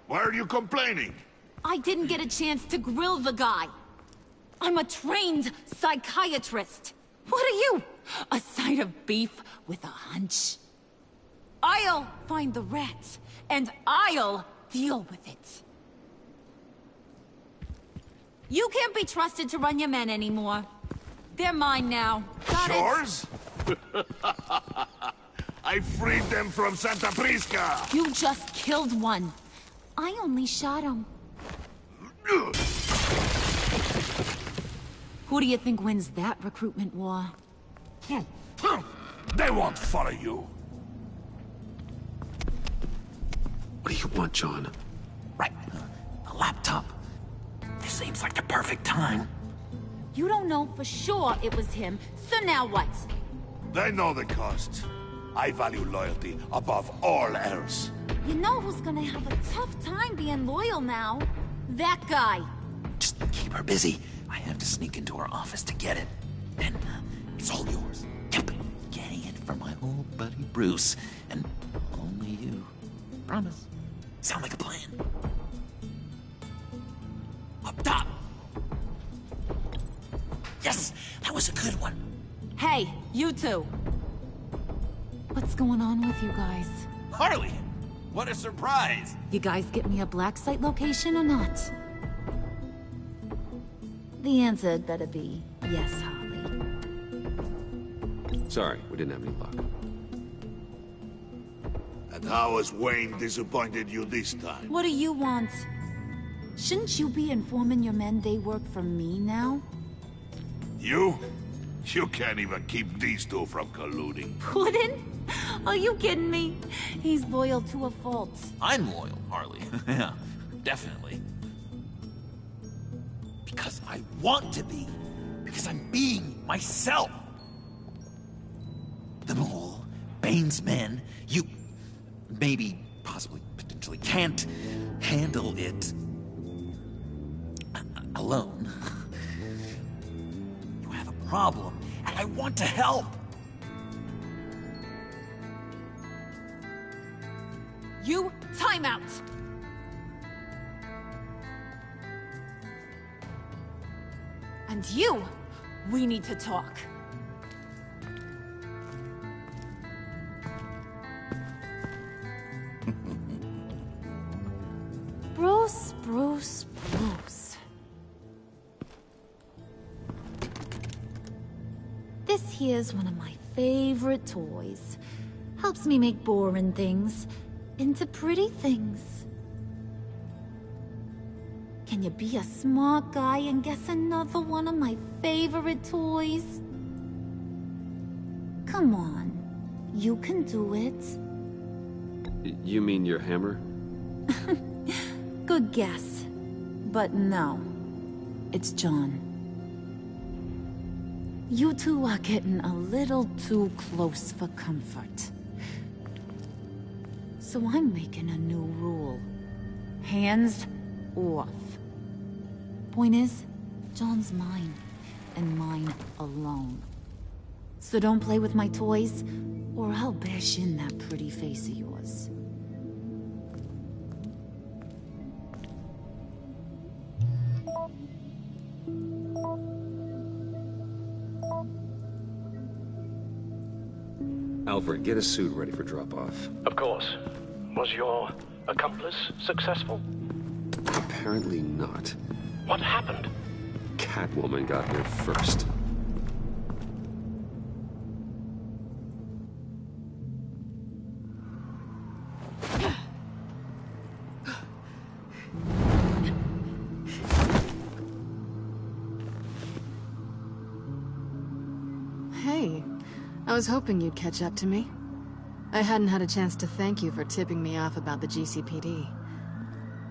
Why are you complaining?
I didn't get a chance to grill the guy. I'm a trained psychiatrist. What are you? A side of beef with a hunch? I'll find the rat, and I'll deal with it. You can't be trusted to run your men anymore. They're mine now. Got it?
Yours? I freed them from Santa Prisca!
You just killed one. I only shot him. Who do you think wins that recruitment war?
They won't follow you.
What do you want, John?
Right. A laptop. This seems like the perfect time.
You don't know for sure it was him, so now what?
They know the cost. I value loyalty above all else.
You know who's gonna have a tough time being loyal now? That guy.
Just keep her busy. I have to sneak into her office to get it. Then it's all yours. Yep. Getting it from my old buddy Bruce. And only you. Promise. Sound like a plan? Up top! Yes! That was a good one.
Hey, you two. What's going on with you guys?
Harley! What a surprise!
You guys get me a black site location or not? The answer had better be yes, Harley.
Sorry, we didn't have any luck.
And how has Wayne disappointed you this time?
What do you want? Shouldn't you be informing your men they work for me now?
You? You can't even keep these two from colluding.
Puddin'? Are you kidding me? He's loyal to a fault.
I'm loyal, Harley. Yeah, definitely. Because I want to be. Because I'm being myself. The Mole, Bane's men, you maybe, possibly, potentially can't handle it alone. You have a problem, and I want to help.
You, time out! And you, we need to talk. Bruce. This here's one of my favorite toys. Helps me make boring things into pretty things. Can you be a smart guy and guess another one of my favorite toys? Come on, you can do it.
You mean your hammer?
Good guess. But no, it's John. You two are getting a little too close for comfort. So I'm making a new rule. Hands off. Point is, John's mine, and mine alone. So don't play with my toys, or I'll bash in that pretty face of yours.
Alfred, get a suit ready for drop-off.
Of course. Was your accomplice successful?
Apparently not.
What happened?
Catwoman got here first.
Hey, I was hoping you'd catch up to me. I hadn't had a chance to thank you for tipping me off about the GCPD.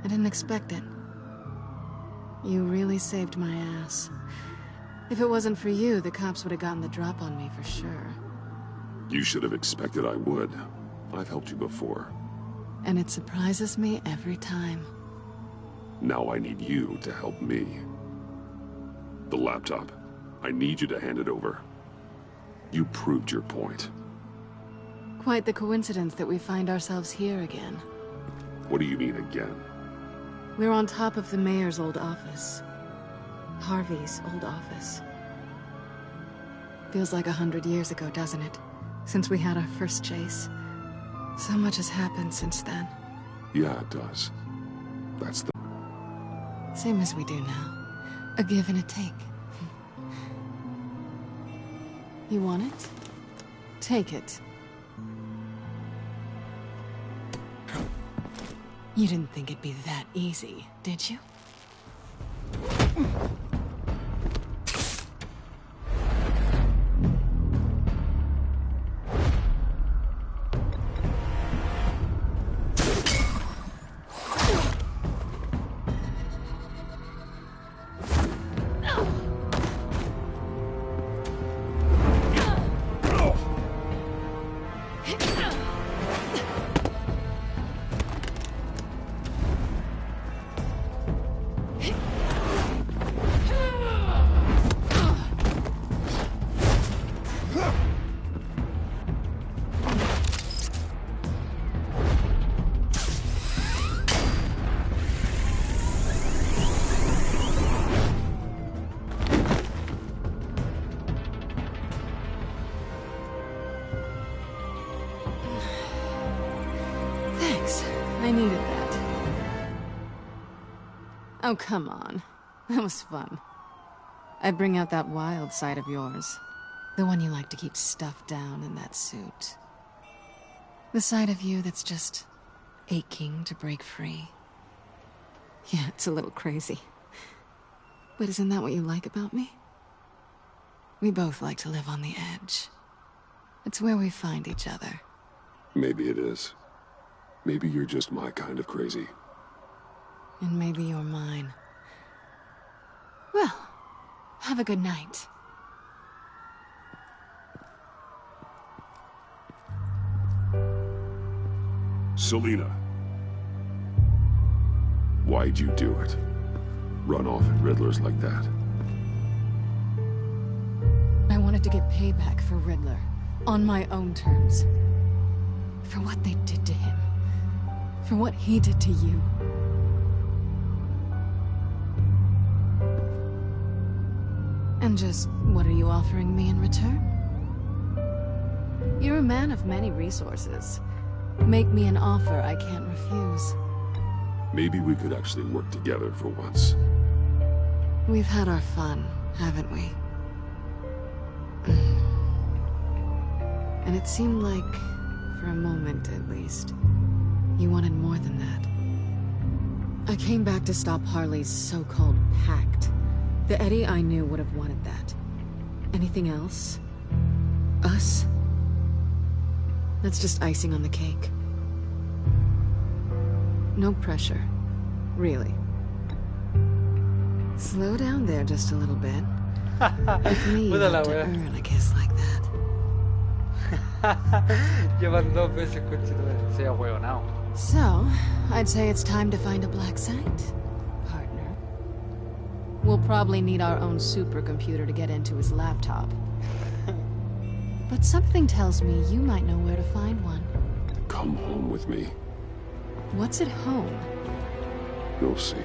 I didn't expect it. You really saved my ass. If it wasn't for you, the cops would have gotten the drop on me for sure.
You should have expected I would. I've helped you before.
And it surprises me every time.
Now I need you to help me. The laptop. I need you to hand it over. You proved your point.
Quite the coincidence that we find ourselves here again.
What do you mean again?
We're on top of the mayor's old office. Harvey's old office. Feels like 100 years ago, doesn't it? Since we had our first chase. So much has happened since then.
Yeah, it does. That's the...
Same as we do now. A give and a take. You want it? Take it. You didn't think it'd be that easy, did you? I needed that. Oh, come on. That was fun. I bring out that wild side of yours. The one you like to keep stuffed down in that suit. The side of you that's just aching to break free. Yeah, it's a little crazy. But isn't that what you like about me? We both like to live on the edge. It's where we find each other.
Maybe it is. Maybe you're just my kind of crazy.
And maybe you're mine. Well, have a good night.
Selina. Why'd you do it? Run off at Riddlers like that?
I wanted to get payback for Riddler. On my own terms. For what they did to him. For what he did to you. And just, what are you offering me in return? You're a man of many resources. Make me an offer I can't refuse.
Maybe we could actually work together for once.
We've had our fun, haven't we? And it seemed like, for a moment at least, you wanted more than that. I came back to stop Harley's so-called pact. The Eddie I knew would have wanted that. Anything else? Us? That's just icing on the cake. No pressure. Really. Slow down there just a little bit. With me, you have to earn a kiss like that.
Llevan 2 veces coche sea huevo now.
So, I'd say it's time to find a black site, partner. We'll probably need our own supercomputer to get into his laptop. But something tells me you might know where to find one.
Come home with me.
What's at home?
You'll see.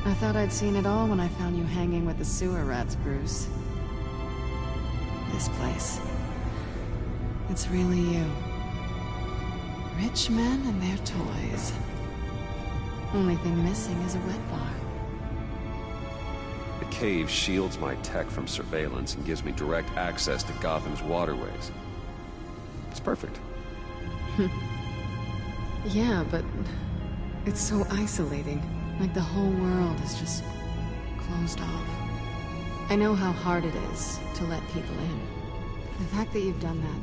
I thought I'd seen it all when I found you hanging with the sewer rats, Bruce. This place. It's really you. Rich men and their toys. Only thing missing is a wet bar.
The cave shields my tech from surveillance and gives me direct access to Gotham's waterways. It's perfect.
Yeah, but it's so isolating. Like the whole world is just closed off. I know how hard it is to let people in. The fact that you've done that,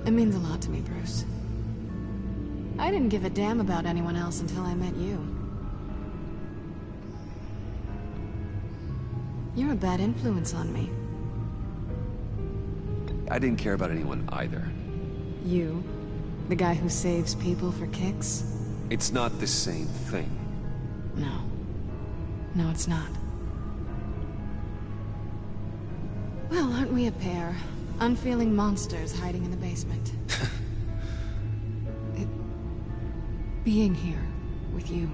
it means a lot to me, Bruce. I didn't give a damn about anyone else until I met you. You're a bad influence on me.
I didn't care about anyone either.
You? The guy who saves people for kicks?
It's not the same thing.
No. No, it's not. Well, aren't we a pair? Unfeeling monsters hiding in the basement. Being here with you.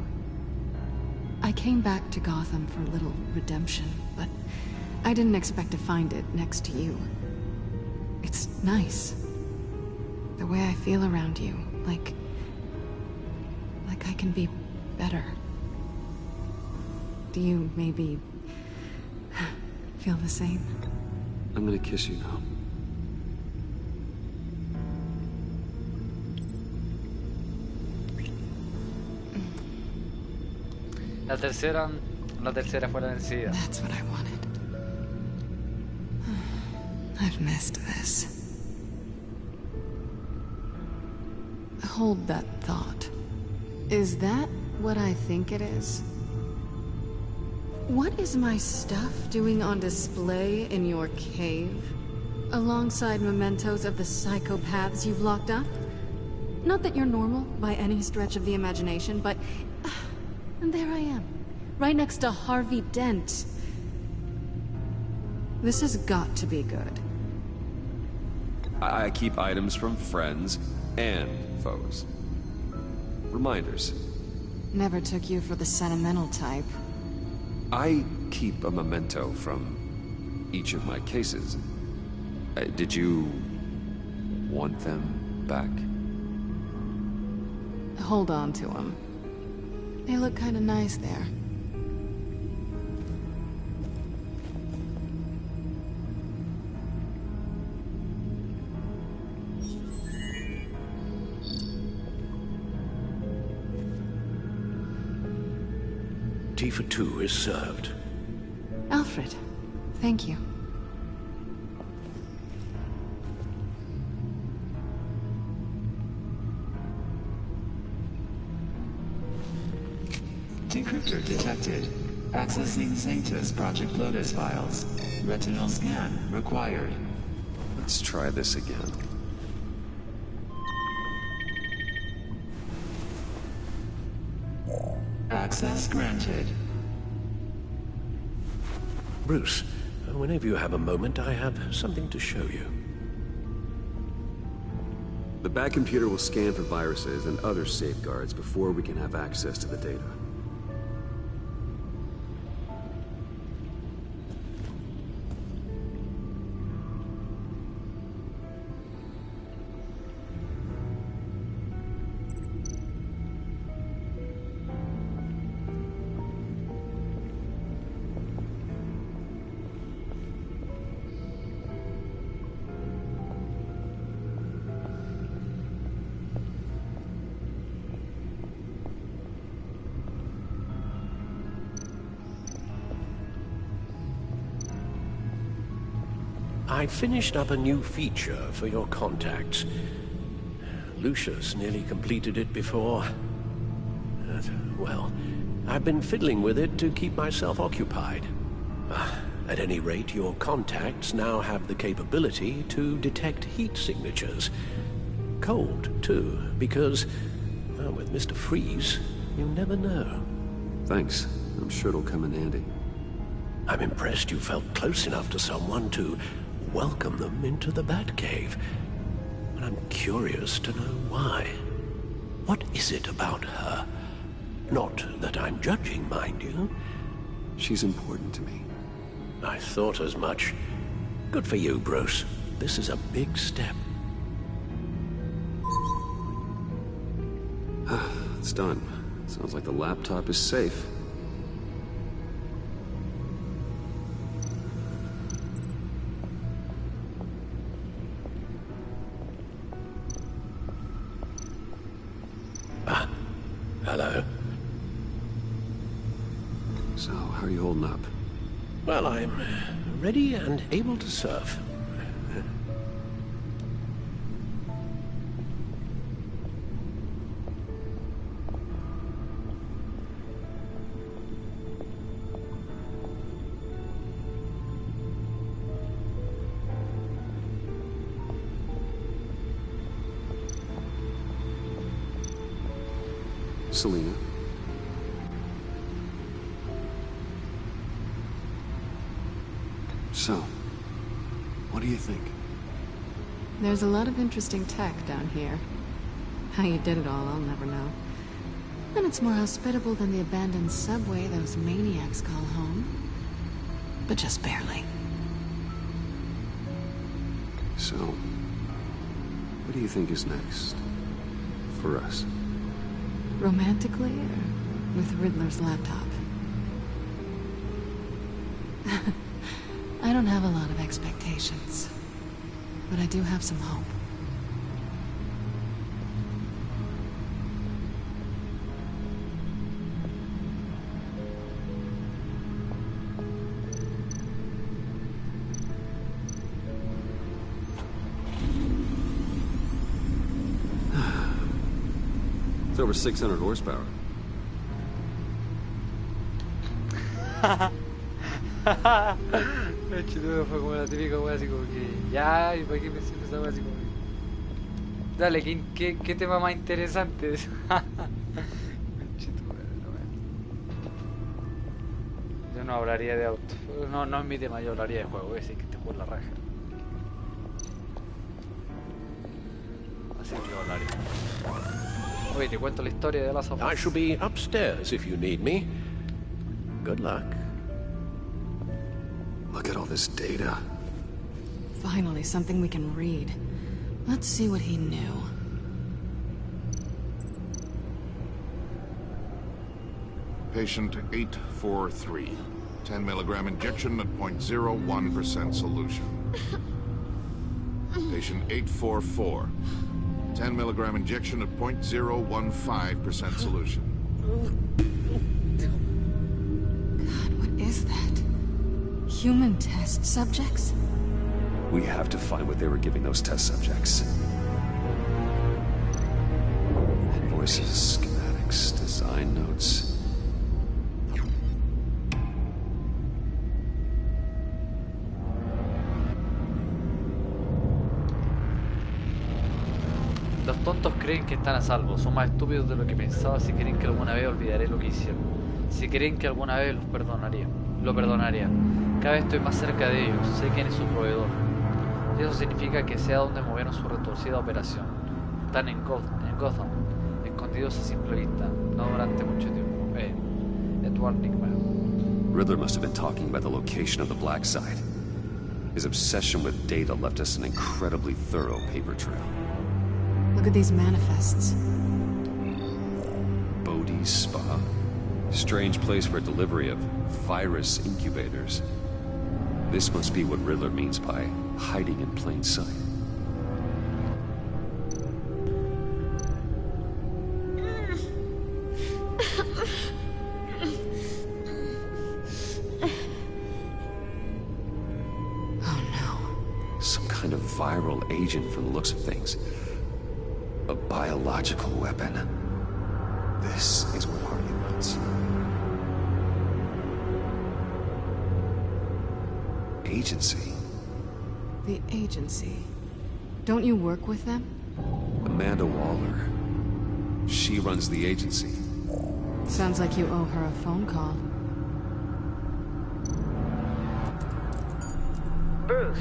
I came back to Gotham for a little redemption, but I didn't expect to find it next to you. It's nice. The way I feel around you, like I can be better. Do you maybe feel the same?
I'm gonna kiss you now.
La tercera fue la vencida.
That's what I wanted. I've missed this. Hold that thought. Is that what I think it is? What is my stuff doing on display in your cave? Alongside mementos of the psychopaths you've locked up? Not that you're normal by any stretch of the imagination, but... and there I am, right next to Harvey Dent. This has got to be good.
I keep items from friends and foes. Reminders.
Never took you for the sentimental type.
I keep a memento from each of my cases. Did you want them back?
Hold on to them. They look kind of nice there.
Tea for two is served.
Alfred, thank you.
Decryptor detected. Accessing Sanctus Project Lotus files. Retinal scan required.
Let's try this again.
Access granted.
Bruce, whenever you have a moment, I have something to show you.
The back computer will scan for viruses and other safeguards before we can have access to the data.
I finished up a new feature for your contacts. Lucius nearly completed it before. Well, I've been fiddling with it to keep myself occupied. At any rate, your contacts now have the capability to detect heat signatures. Cold, too, because, well, with Mr. Freeze, you never know.
Thanks. I'm sure it'll come in handy.
I'm impressed you felt close enough to someone to welcome them into the Batcave. And I'm curious to know why. What is it about her? Not that I'm judging, mind you.
She's important to me.
I thought as much. Good for you, Bruce. This is a big step.
it's done. Sounds like the laptop is safe.
Hello.
So, how are you holding up?
Well, I'm ready and able to serve.
Selena. So, what do you think?
There's a lot of interesting tech down here. How you did it all, I'll never know. And it's more hospitable than the abandoned subway those maniacs call home. But just barely.
So, what do you think is next? For us?
Romantically, or with Riddler's laptop? I don't have a lot of expectations, but I do have some hope.
It's over 600 horsepower.
El chileno fue como la típica wea así como que ya, ¿y para qué me sirve esa wea así como que? Dale, ¿qué tema más interesante? Yo no hablaría de auto. No es mi tema, yo hablaría de juego, ese que te juego la raja. Así que yo hablaría. Oye, te cuento la historia de las
I shall be upstairs if you need me. Good luck.
Look at all this data.
Finally, something we can read. Let's see what he knew.
Patient 843. 10 milligram injection at 0.01% solution. Patient 844. 10 milligram injection at 0.015% solution.
God, what is that? Human test subjects?
We have to find what they were giving those test subjects. Invoices, schematics, design notes.
Los tontos creen que están a salvo, son más estúpidos de lo que pensaba si creen que alguna vez olvidaré lo que hicieron. Si creen que alguna vez lo perdonaría. Cada vez estoy más cerca de ellos, sé quién es su proveedor. Y eso significa que sé a dónde movieron su retorcida operación. Están en Gotham, escondidos a simple vista, no durante mucho tiempo. Edward Nigma.
Riddler must have been talking about the location of the Black Site. His obsession with data left us an incredibly thorough paper trail.
Look at these manifests.
Bodhi's Spa. Strange place for delivery of virus incubators. This must be what Riddler means by hiding in plain sight.
Oh no.
Some kind of viral agent from the looks of things. A biological weapon. This is what Harley wants. Agency.
The agency. Don't you work with them?
Amanda Waller. She runs the agency.
Sounds like you owe her a phone call.
Bruce,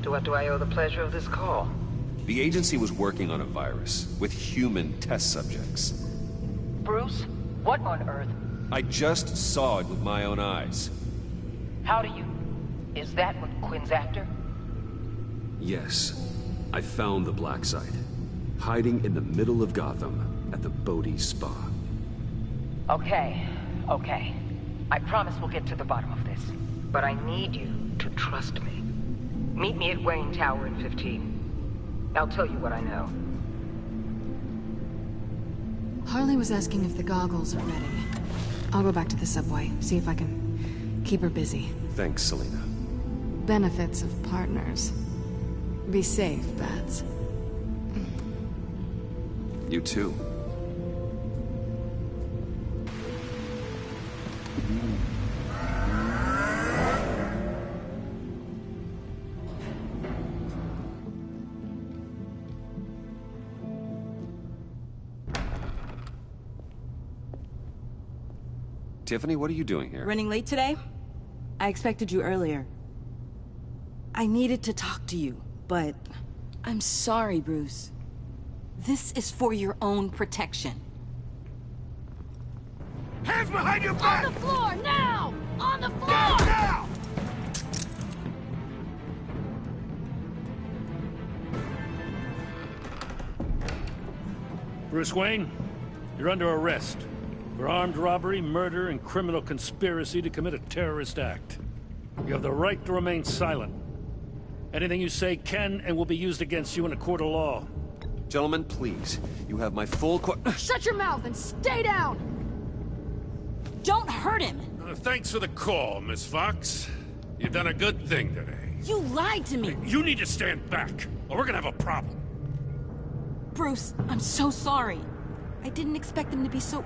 to what do I owe the pleasure of this call?
The agency was working on a virus with human test subjects.
Bruce, what on earth?
I just saw it with my own eyes.
How do you... Is that what Quinn's after?
Yes. I found the Black Site. Hiding in the middle of Gotham. at the Bodhi Spa.
Okay. I promise we'll get to the bottom of this. But I need you to trust me. Meet me at Wayne Tower in 15. I'll tell you what I know.
Harley was asking if the goggles are ready. I'll go back to the subway, see if I can keep her busy.
Thanks, Selena.
Benefits of partners. Be safe, Bats.
You too. Tiffany, what are you doing here?
Running late today? I expected you earlier. I needed to talk to you, but I'm sorry, Bruce. This is for your own protection.
Hands behind your back!
On the floor, now! On the floor!
Down now!
Bruce Wayne, you're under arrest for armed robbery, murder, and criminal conspiracy to commit a terrorist act. You have the right to remain silent. Anything you say can and will be used against you in a court of law.
Gentlemen, please. You have my full
Shut your mouth and stay down!
Don't hurt him!
Thanks for the call, Miss Fox. You've done a good thing today.
You lied to me!
You need to stand back, or we're gonna have a problem.
Bruce, I'm so sorry. I didn't expect them to be so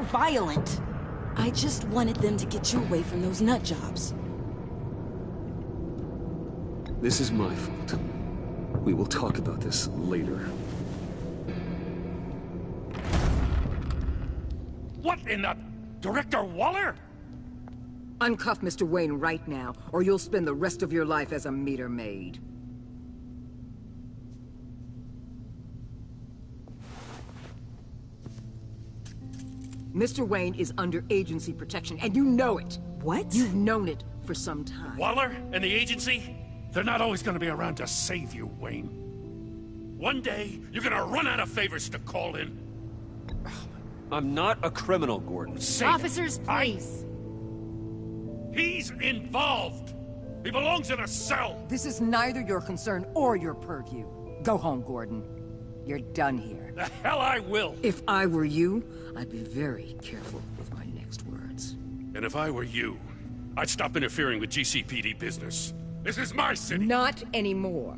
violent. I just wanted them to get you away from those nut jobs.
This is my fault. We will talk about this later.
What in the... Director Waller?
Uncuff Mr. Wayne right now, or you'll spend the rest of your life as a meter maid. Mr. Wayne is under agency protection, and you know it.
What?
You've known it for some time.
Waller and the agency? They're not always gonna be around to save you, Wayne. One day, you're gonna run out of favors to call in.
I'm not a criminal, Gordon.
Officers, please.
He's involved. He belongs in a cell.
This is neither your concern or your purview. Go home, Gordon. You're done here.
The hell I will.
If I were you, I'd be very careful with my next words.
And if I were you, I'd stop interfering with GCPD business. This is my city.
Not anymore.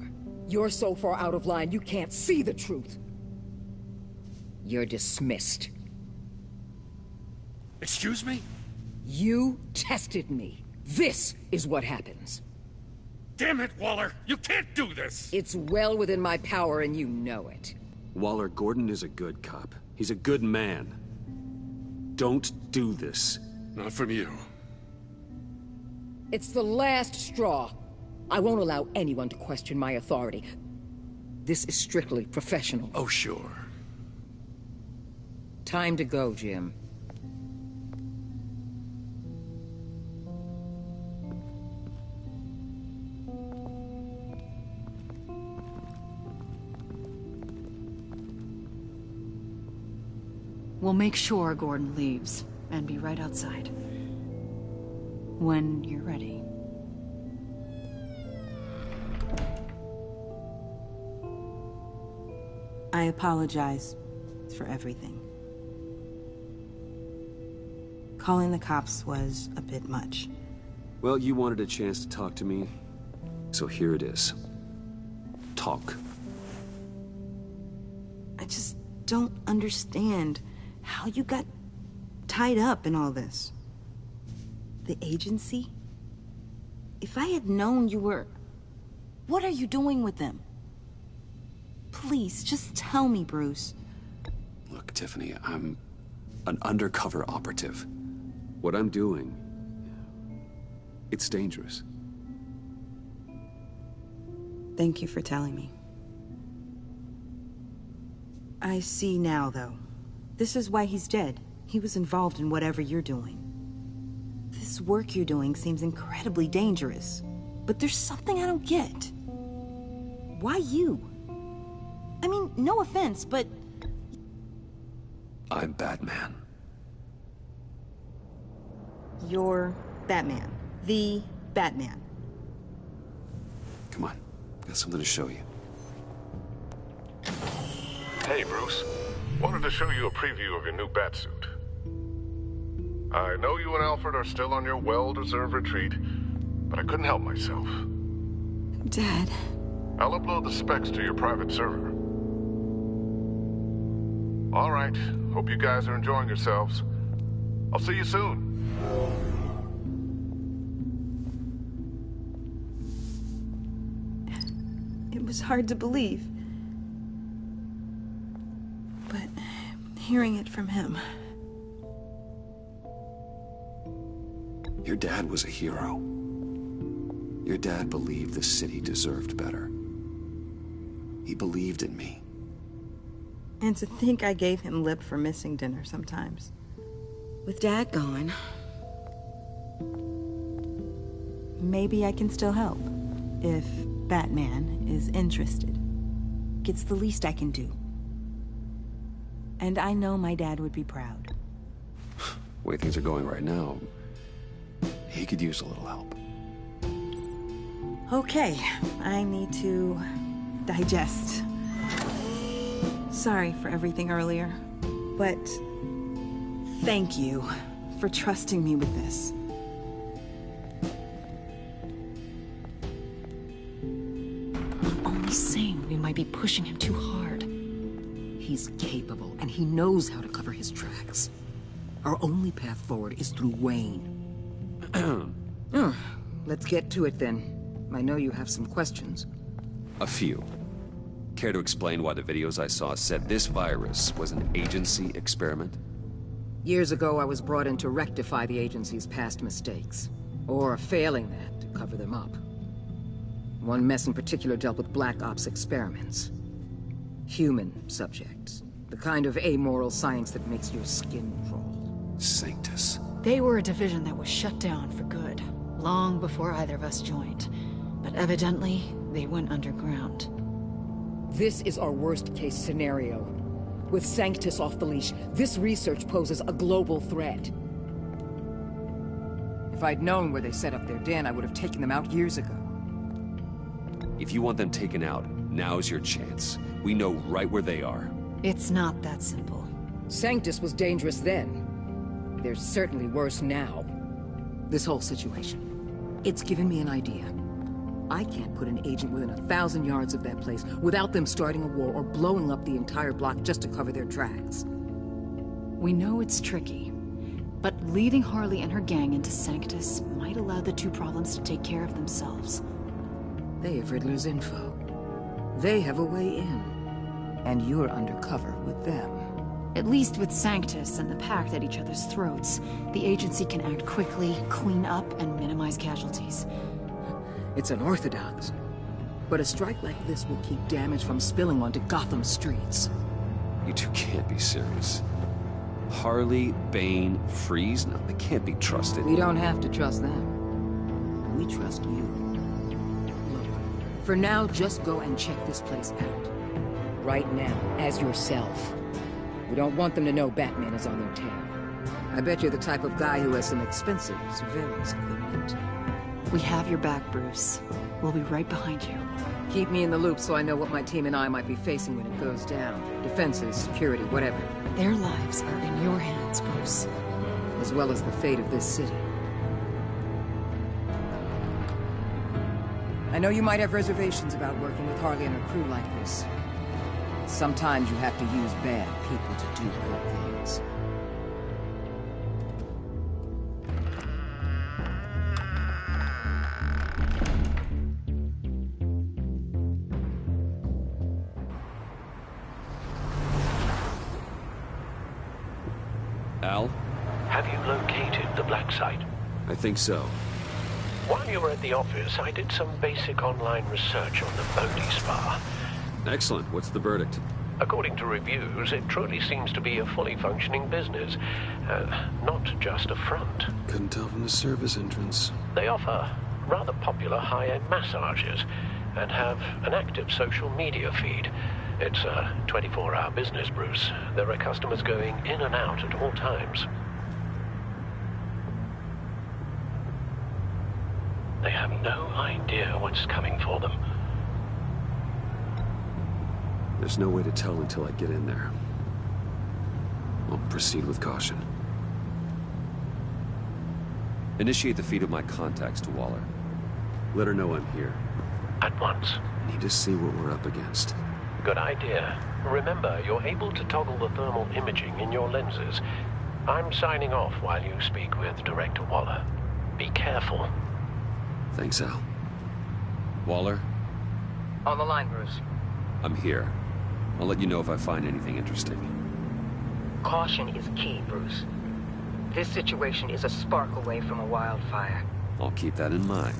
You're so far out of line, you can't see the truth. You're dismissed.
Excuse me?
You tested me. This is what happens.
Damn it, Waller! You can't do this!
It's well within my power, and you know it.
Waller, Gordon is a good cop. He's a good man. Don't do this.
Not from you.
It's the last straw. I won't allow anyone to question my authority. This is strictly professional.
Oh, sure.
Time to go, Jim.
We'll make sure Gordon leaves, and be right outside. When you're ready.
I apologize for everything. Calling the cops was a bit much.
Well, you wanted a chance to talk to me, so here it is. Talk.
I just don't understand how you got tied up in all this. The agency? If I had known you were... What are you doing with them? Please, just tell me, Bruce.
Look, Tiffany, I'm an undercover operative. What I'm doing, it's dangerous.
Thank you for telling me. I see now, though. This is why he's dead. He was involved in whatever you're doing. This work you're doing seems incredibly dangerous. But there's something I don't get. Why you? I mean, no offense, but
I'm Batman.
You're Batman. The Batman.
Come on. Got something to show you.
Hey, Bruce. Wanted to show you a preview of your new batsuit. I know you and Alfred are still on your well-deserved retreat, but I couldn't help myself.
Dad.
I'll upload the specs to your private server. All right. Hope you guys are enjoying yourselves. I'll see you soon.
It was hard to believe. But hearing it from him...
Your dad was a hero. Your dad believed the city deserved better. He believed in me.
And to think I gave him lip for missing dinner sometimes. With Dad gone... maybe I can still help. If Batman is interested. It's the least I can do. And I know my dad would be proud.
The way things are going right now, he could use a little help.
Okay, I need to digest. Sorry for everything earlier, but thank you for trusting me with this.
I'm only saying we might be pushing him too hard. He's capable, and he knows how to cover his tracks. Our only path forward is through Wayne. Let's get to it then. I know you have some questions.
A few. Care to explain why the videos I saw said this virus was an agency experiment?
Years ago, I was brought in to rectify the agency's past mistakes. Or, failing that, to cover them up. One mess in particular dealt with Black Ops experiments. Human subjects. The kind of amoral science that makes your skin crawl.
Sanctus.
They were a division that was shut down for good, long before either of us joined. But evidently, they went underground.
This is our worst-case scenario. With Sanctus off the leash, this research poses a global threat. If I'd known where they set up their den, I would have taken them out years ago.
If you want them taken out, now's your chance. We know right where they are.
It's not that simple.
Sanctus was dangerous then. They're certainly worse now. This whole situation, it's given me an idea. I can't put an agent within 1,000 yards of that place without them starting a war or blowing up the entire block just to cover their tracks.
We know it's tricky, but leading Harley and her gang into Sanctus might allow the two problems to take care of themselves.
They have Riddler's info. They have a way in. And you're undercover with them.
At least with Sanctus and the Pact at each other's throats, the agency can act quickly, clean up, and minimize casualties.
It's unorthodox. But a strike like this will keep damage from spilling onto Gotham streets.
You two can't be serious. Harley, Bane, Freeze? No, they can't be trusted.
We don't have to trust them. We trust you. Look, for now, just go and check this place out. Right now, as yourself. We don't want them to know Batman is on their tail. I bet you're the type of guy who has some expensive surveillance equipment.
We have your back, Bruce. We'll be right behind you.
Keep me in the loop so I know what my team and I might be facing when it goes down. Defenses, security, whatever.
Their lives are in your hands, Bruce.
As well as the fate of this city. I know you might have reservations about working with Harley and her crew like this. Sometimes you have to use bad people to do good things.
Al?
Have you located the black site?
I think so.
While you were at the office, I did some basic online research on the Bodhi Spa.
Excellent. What's the verdict?
According to reviews, it truly seems to be a fully functioning business, not just a front.
Couldn't tell from the service entrance.
They offer rather popular high-end massages and have an active social media feed.
It's a 24-hour business, Bruce. There are customers going in and out at all times. They have no idea what's coming for them.
There's no way to tell until I get in there. I'll proceed with caution. Initiate the feed of my contacts to Waller. Let her know I'm here.
At once.
I need to see what we're up against.
Good idea. Remember, you're able to toggle the thermal imaging in your lenses. I'm signing off while you speak with Director Waller. Be careful.
Thanks, Al. Waller?
On the line, Bruce.
I'm here. I'll let you know if I find anything interesting.
Caution is key, Bruce. This situation is a spark away from a wildfire.
I'll keep that in mind.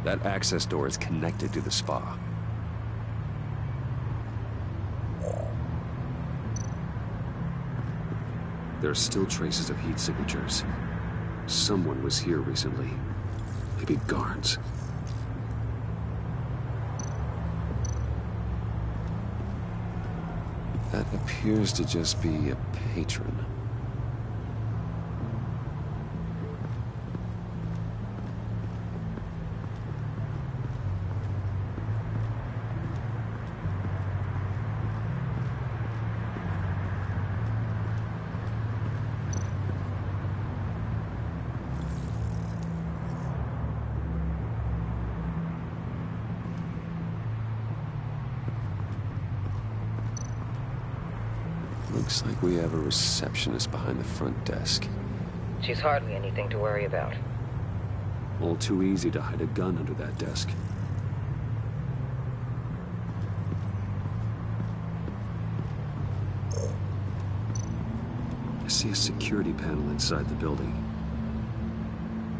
That access door is connected to the spa. There are still traces of heat signatures. Someone was here recently. Maybe guards. That appears to just be a patron. Looks like we have a receptionist behind the front desk.
She's hardly anything to worry about.
All too easy to hide a gun under that desk. I see a security panel inside the building.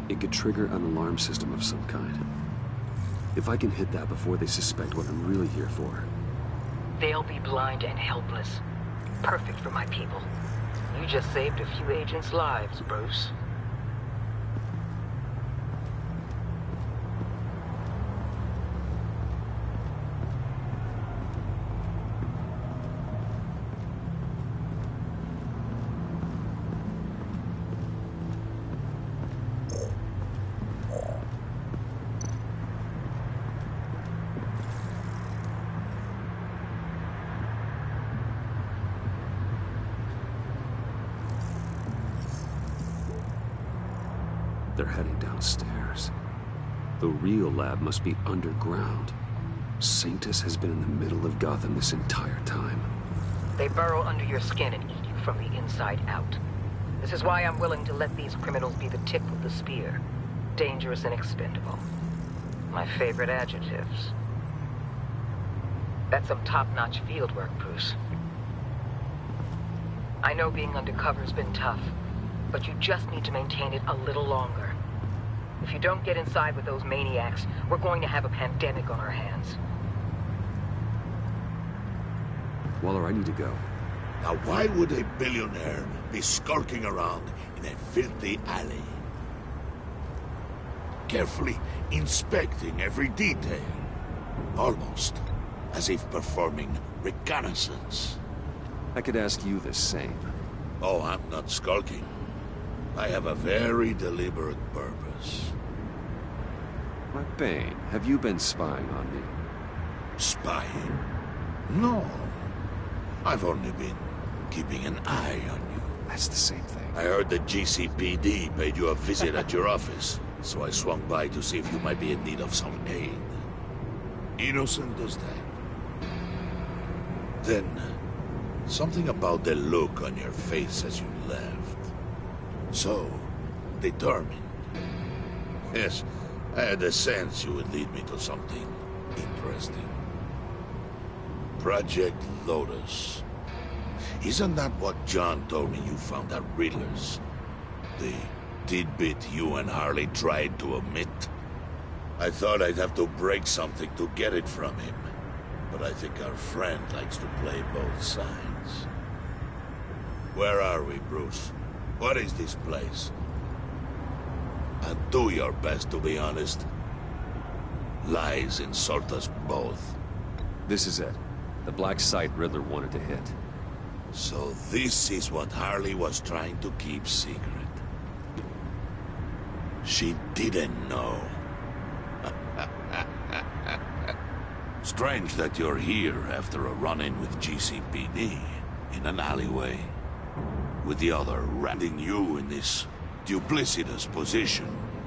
It could trigger an alarm system of some kind. If I can hit that before they suspect what I'm really here for.
They'll be blind and helpless. Perfect for my people. You just saved a few agents' lives, Bruce.
They're heading downstairs. The real lab must be underground. Sanctus has been in the middle of Gotham this entire time.
They burrow under your skin and eat you from the inside out. This is why I'm willing to let these criminals be the tip of the spear. Dangerous and expendable. My favorite adjectives. That's some top-notch field work, Bruce. I know being undercover's been tough, but you just need to maintain it a little longer. If you don't get inside with those maniacs, we're going to have a pandemic on our hands.
Waller, I need to go.
Now why would a billionaire be skulking around in a filthy alley? Carefully inspecting every detail. Almost as if performing reconnaissance.
I could ask you the same.
Oh, I'm not skulking. I have a very deliberate purpose.
My Bane, have you been spying on me?
Spying? No. I've only been keeping an eye on you.
That's the same thing.
I heard the GCPD paid you a visit at your office, so I swung by to see if you might be in need of some aid. Innocent as that. Then, something about the look on your face as you left. So, determined. Yes, I had a sense you would lead me to something interesting. Project Lotus. Isn't that what John told me you found at Riddler's? The tidbit you and Harley tried to omit? I thought I'd have to break something to get it from him. But I think our friend likes to play both sides. Where are we, Bruce? What is this place? And do your best to be honest. Lies insult us both.
This is it. The black site Riddler wanted to hit.
So this is what Harley was trying to keep secret. She didn't know. Strange that you're here after a run-in with GCPD in an alleyway, with the other ratting you in this duplicitous position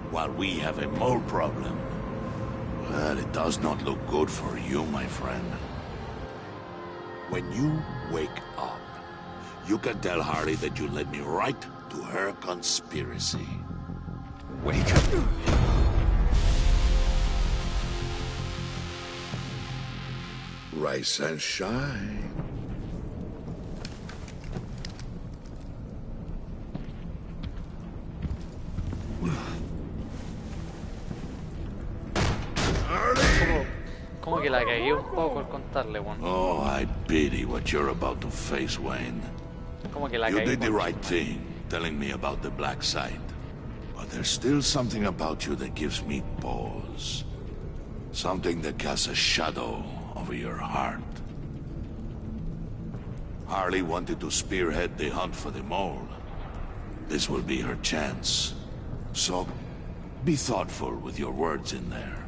while we have a mole problem. Well, it does not look good for you, my friend. When you wake up, you can tell Harley that you led me right to her conspiracy.
Wake up.
Rise and shine.
Como que la cagué un poco al contarle, weón.
Oh, I pity what you're about to face, Wayne.
Como que la
You
cagué.
did the right thing, telling me about the black site. But there's still something about you that gives me pause. Something that casts a shadow over your heart. Harley wanted to spearhead the hunt for the mole. This will be her chance. So, be thoughtful with your words in there.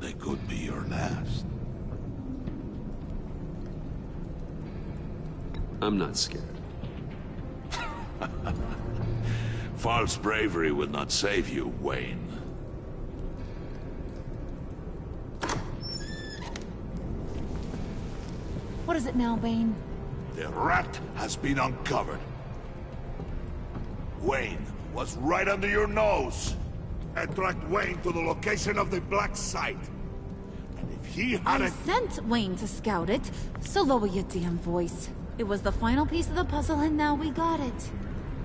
They could be your last.
I'm not scared.
False bravery will not save you, Wayne.
What is it now, Bane?
The rat has been uncovered. Wayne was right under your nose. I tracked Wayne to the location of the black site. And if he
I
hadn't...
sent Wayne to scout it, so lower your damn voice. It was the final piece of the puzzle, and now we got it.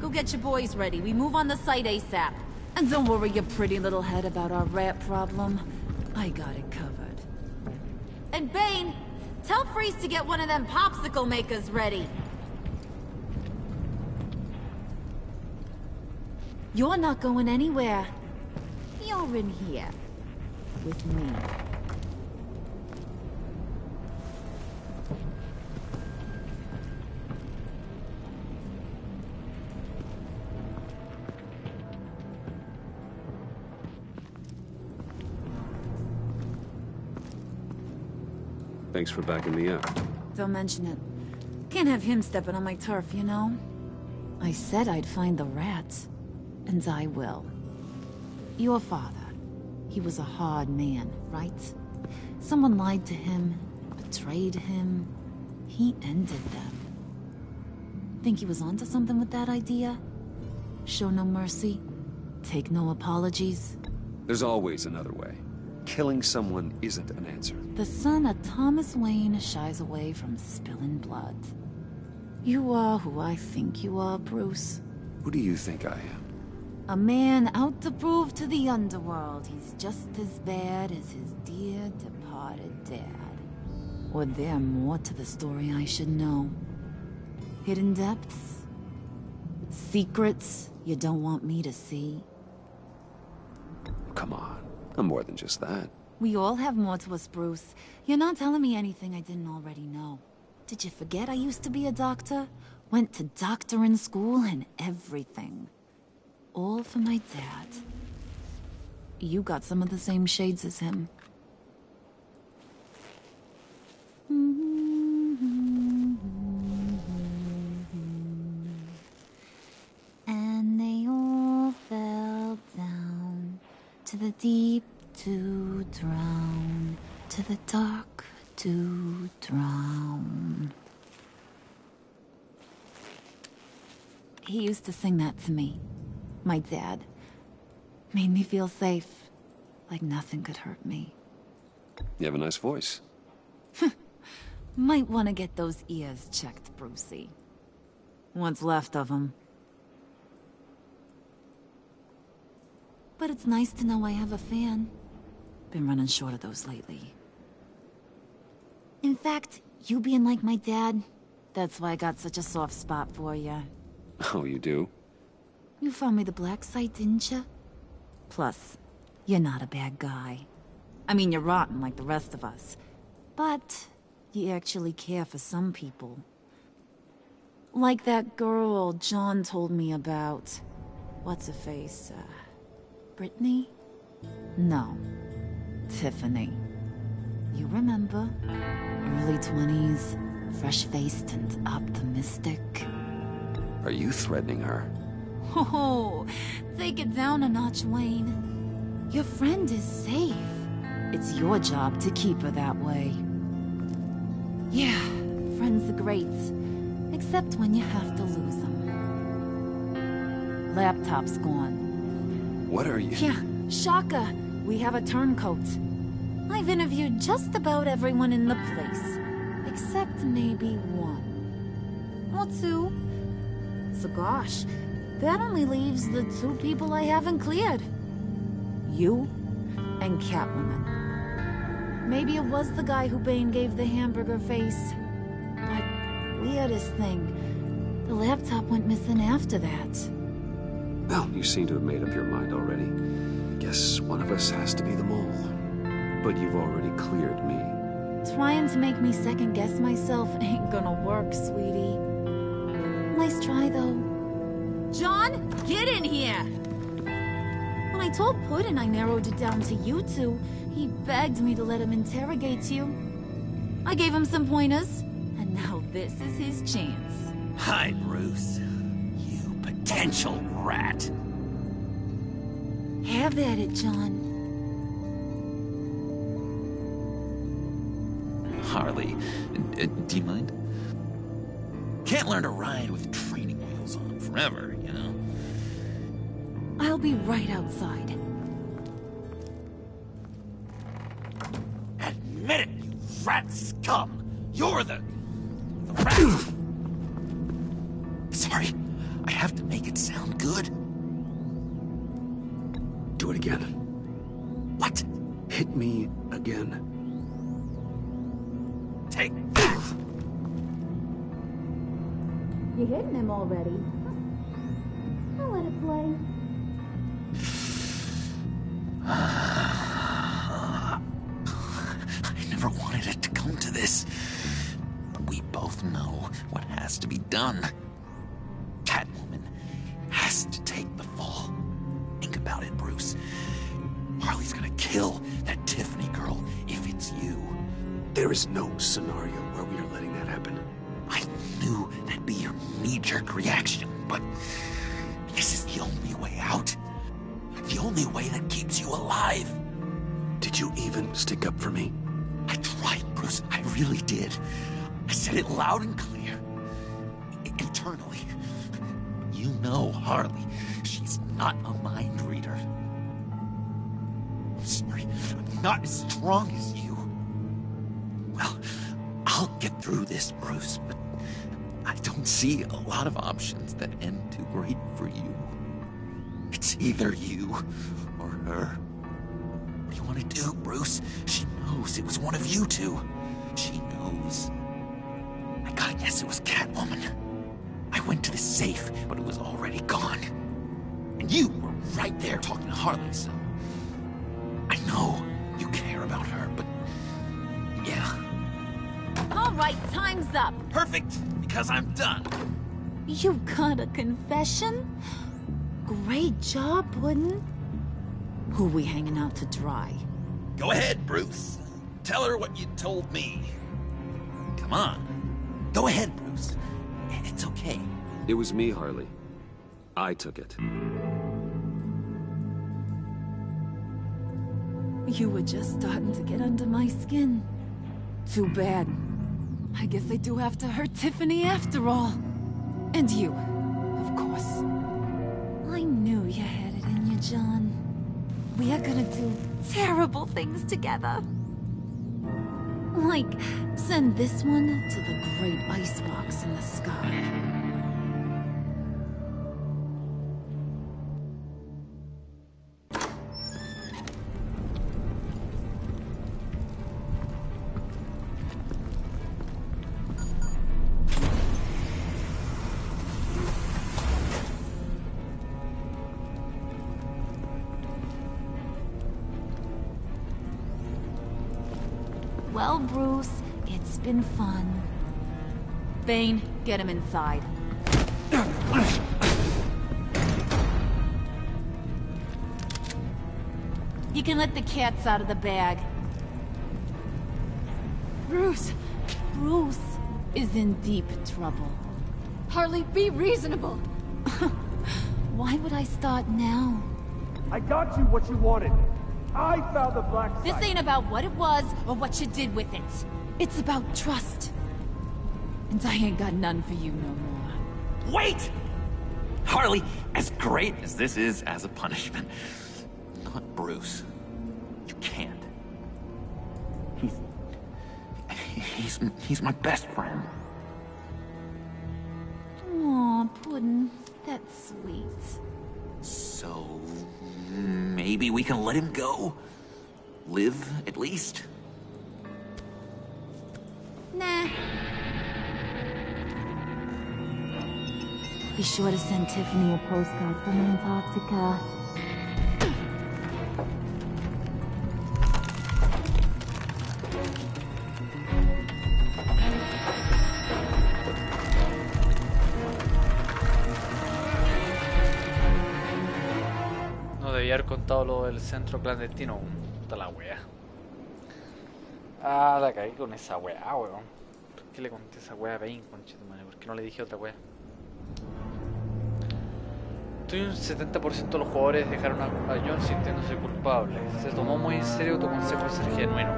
Go get your boys ready. We move on the site ASAP. And don't worry your pretty little head about our rat problem. I got it covered. And Bane, tell Freeze to get one of them popsicle makers ready. You're not going anywhere. You're in here. With me.
Thanks for backing me up.
Don't mention it. Can't have him stepping on my turf, you know? I said I'd find the rats. And I will. Your father. He was a hard man, right? Someone lied to him, betrayed him. He ended them. Think he was onto something with that idea? Show no mercy? Take no apologies?
There's always another way. Killing someone isn't an answer.
The son of Thomas Wayne shies away from spilling blood. You are who I think you are, Bruce.
Who do you think I am?
A man out to prove to the underworld he's just as bad as his dear departed dad. Or there more to the story I should know. Hidden depths? Secrets you don't want me to see?
Come on. I'm more than just that.
We all have more to us, Bruce. You're not telling me anything I didn't already know. Did you forget I used to be a doctor? Went to doctoring school and everything. All for my dad. You got some of the same shades as him. And they all fell down to the deep to drown, to the dark to drown. He used to sing that to me. My dad. Made me feel safe. Like nothing could hurt me.
You have a nice voice.
Might want to get those ears checked, Brucey. What's left of them. But it's nice to know I have a fan. Been running short of those lately. In fact, you being like my dad, That's why I got such a soft spot for you.
Oh, you do?
You found me the black site, didn't you? Plus, you're not a bad guy. I mean, you're rotten like the rest of us. But you actually care for some people. Like that girl John told me about. What's her face? Brittany? No. Tiffany. You remember? Early 20s, fresh-faced and optimistic.
Are you threatening her?
Oh, take it down a notch, Wayne. Your friend is safe. It's your job to keep her that way. Yeah, friends are great. Except when you have to lose them. Laptop's gone.
What are you...
Yeah, shocker. We have a turncoat. I've interviewed just about everyone in the place. Except maybe one. Or two. So gosh, that only leaves the two people I haven't cleared. You and Catwoman. Maybe it was the guy who Bane gave the hamburger face. But weirdest thing, the laptop went missing after that.
Well, you seem to have made up your mind already. Guess one of us has to be the mole. But you've already cleared me.
Trying to make me second-guess myself ain't gonna work, sweetie. Nice try, though. John, get in here! When I told Puddin' I narrowed it down to you two, he begged me to let him interrogate you. I gave him some pointers, and now this is his chance.
Hi, Bruce. You potential rat.
Have at it, John.
Harley, do you mind? Can't learn to ride with training wheels on forever, you know?
I'll be right outside.
Admit it, you rat scum! You're the rat! Sorry, I have to make it sound good.
Do it again.
What?
Hit me again.
Take that!
You're hitting him already. I'll let it play.
I never wanted it to come to this. But we both know what has to be done. Catwoman has to take the fall. Think about it, Bruce. Harley's gonna kill that Tiffany girl if it's you.
There is no scenario where we are letting that happen.
I knew that'd be your knee-jerk reaction, but this is the only way out. The only way that keeps you alive.
Did you even stick up for me?
I tried, Bruce. I really did. I said it loud and clear. Internally. You know Harley. She's not a mind reader. I'm sorry. I'm not as strong as you. Well, I'll get through this, Bruce, but I don't see a lot of options that end too great for you. It's either you or her. What do you want to do, Bruce? She knows it was one of you two. She knows. I gotta guess it was Catwoman. I went to the safe, but it was already gone. And you were right there talking to Harley, so... I know you care about her, but... yeah.
All right, time's up.
Perfect, because I'm done.
You got a confession? Great job, Puddin'. Who we hanging out to dry?
Go ahead, Bruce. Tell her what you told me. Come on. Go ahead, Bruce. It's okay.
It was me, Harley. I took it.
You were just starting to get under my skin. Too bad. I guess I do have to hurt Tiffany after all. And you, of course. I knew you had it in you, John. We are gonna do terrible things together. Like, send this one to the great icebox in the sky. Well, Bruce, it's been fun. Bane, get him inside. You can let the cats out of the bag.
Bruce!
Bruce is in deep trouble.
Harley, be reasonable!
Why would I start now?
I got you what you wanted. I found the black site.
This ain't about what it was or what you did with it. It's about trust. And I ain't got none for you no more.
Wait! Harley, as great as this is as a punishment, not Bruce. You can't. He's my best friend.
Aw, Puddin'. That's sweet.
So, maybe we can let him go? Live, at least?
Nah. Be sure to send Tiffany a postcard from Antarctica.
Haber contado lo del centro clandestino. Puta la wea. Ah, la caí con esa wea, weón. ¿Por qué le conté esa wea a Bane, conchetumare? ¿Por qué no le dije otra wea? Estoy un 70% de los jugadores dejaron a John sintiéndose culpable. Se tomó muy en serio tu consejo de ser genuino.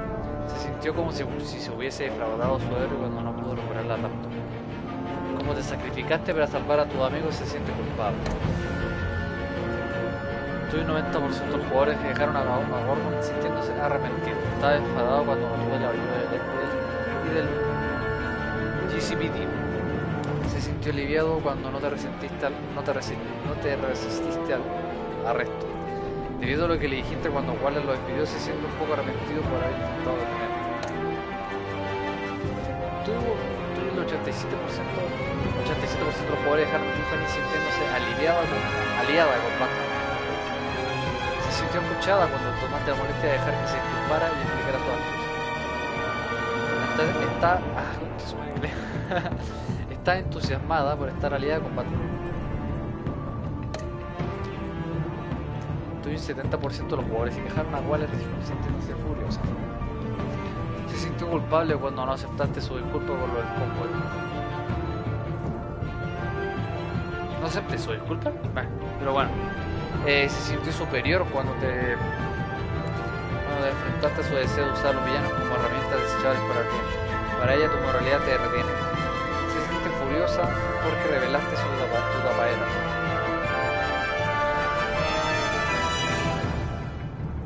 Se sintió como si se hubiese defraudado su héroe cuando no pudo recuperar la laptop. Como te sacrificaste para salvar a tus amigos, se siente culpable. Estoy un 90% de los jugadores que dejaron a Gordon sintiéndose arrepentido. Estaba enfadado cuando no tuvo la ayuda del GCPD. Se sintió aliviado cuando no te resististe al arresto. Debido a lo que le dijiste cuando Waller lo despidió, se siente un poco arrepentido por haber intentado detenerlo. Tuvo el 87% de los jugadores dejaron a Tiffany sintiéndose aliada con Batman. Se sintió escuchada cuando tomaste la molestia de dejar que se disculpara y explicara todas las cosas. Está entusiasmada por estar aliada con Batman. Tuve un 70% de los jugadores que dejaron a Waller sintiéndose furiosa. Se sintió culpable cuando no aceptaste su disculpa por lo del convoy. ¿No acepté su disculpa? Pero bueno. Se sintió superior cuando enfrentaste a su deseo de usar a los villanos como herramientas desechables para ti. Para ella tu moralidad te retiene. Se siente furiosa porque revelaste tu tapadera.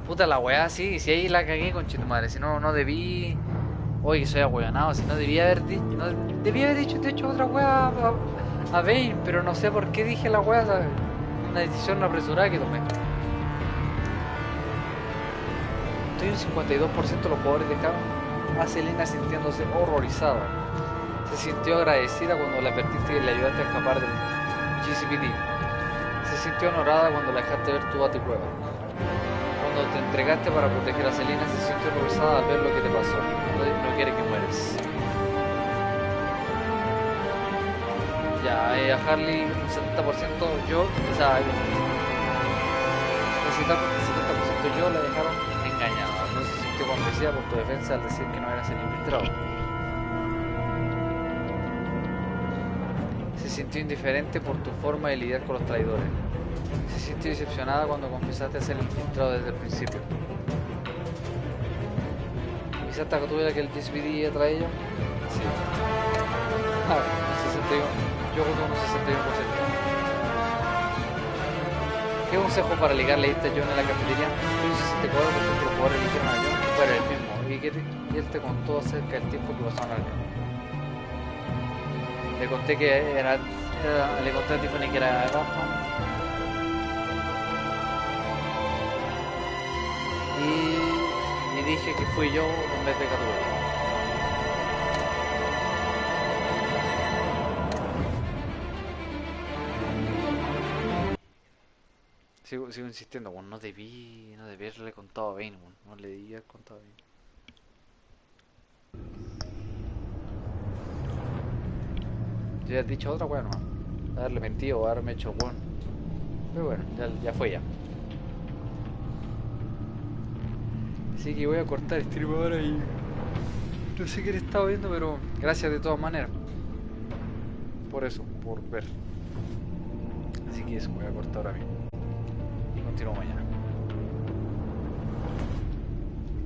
Puta la weá, sí, si ahí la cagué, conchetumadre. Si no debí... Oye, que soy ahueonado, si no debía haber dicho de hecho otra weá a Bane, pero no sé por qué dije la weá, ¿sabes? Una decisión apresurada que tomé. Estoy un 52% de los jugadores dejaron a Selena sintiéndose horrorizada. Se sintió agradecida cuando le advertiste y le ayudaste a escapar del GCPD. Se sintió honorada cuando la dejaste ver tu batiprueba. Cuando te entregaste para proteger a Selena, se sintió horrorizada al ver lo que te pasó. No quiere que mueres. Ya, a Harley un 70% yo, o sea, el 70% yo la dejaron engañada. No se sintió convencida por tu defensa al decir que no eras el infiltrado. Se sintió indiferente por tu forma de lidiar con los traidores. Se sintió decepcionada cuando confesaste ser el infiltrado desde el principio. ¿Pensaste que tuviera que el GCPD atrás de ella? Sí. A ver, 61. Yo voto un 61%. ¿Qué consejo para ligar le diste a John en la cafetería? Un 64% de los jugadores eligieron a John fuera el mismo. Y él te contó acerca del tiempo que pasó en el campo. Le conté a Tiffany que era Batman. Y dije que fui yo en vez de Catwoman. Sigo insistiendo, bueno, no debí haberle contado a Bane, bueno, no le debí haber contado a Bane. Si has dicho otra, bueno, haberle mentido o haberme hecho bueno. Pero bueno, ya fue ya. Así que voy a cortar el stream ahora y no sé qué le estaba viendo, pero gracias de todas maneras. Por eso, por ver. Así que eso, voy a cortar ahora mismo. Y continúo mañana.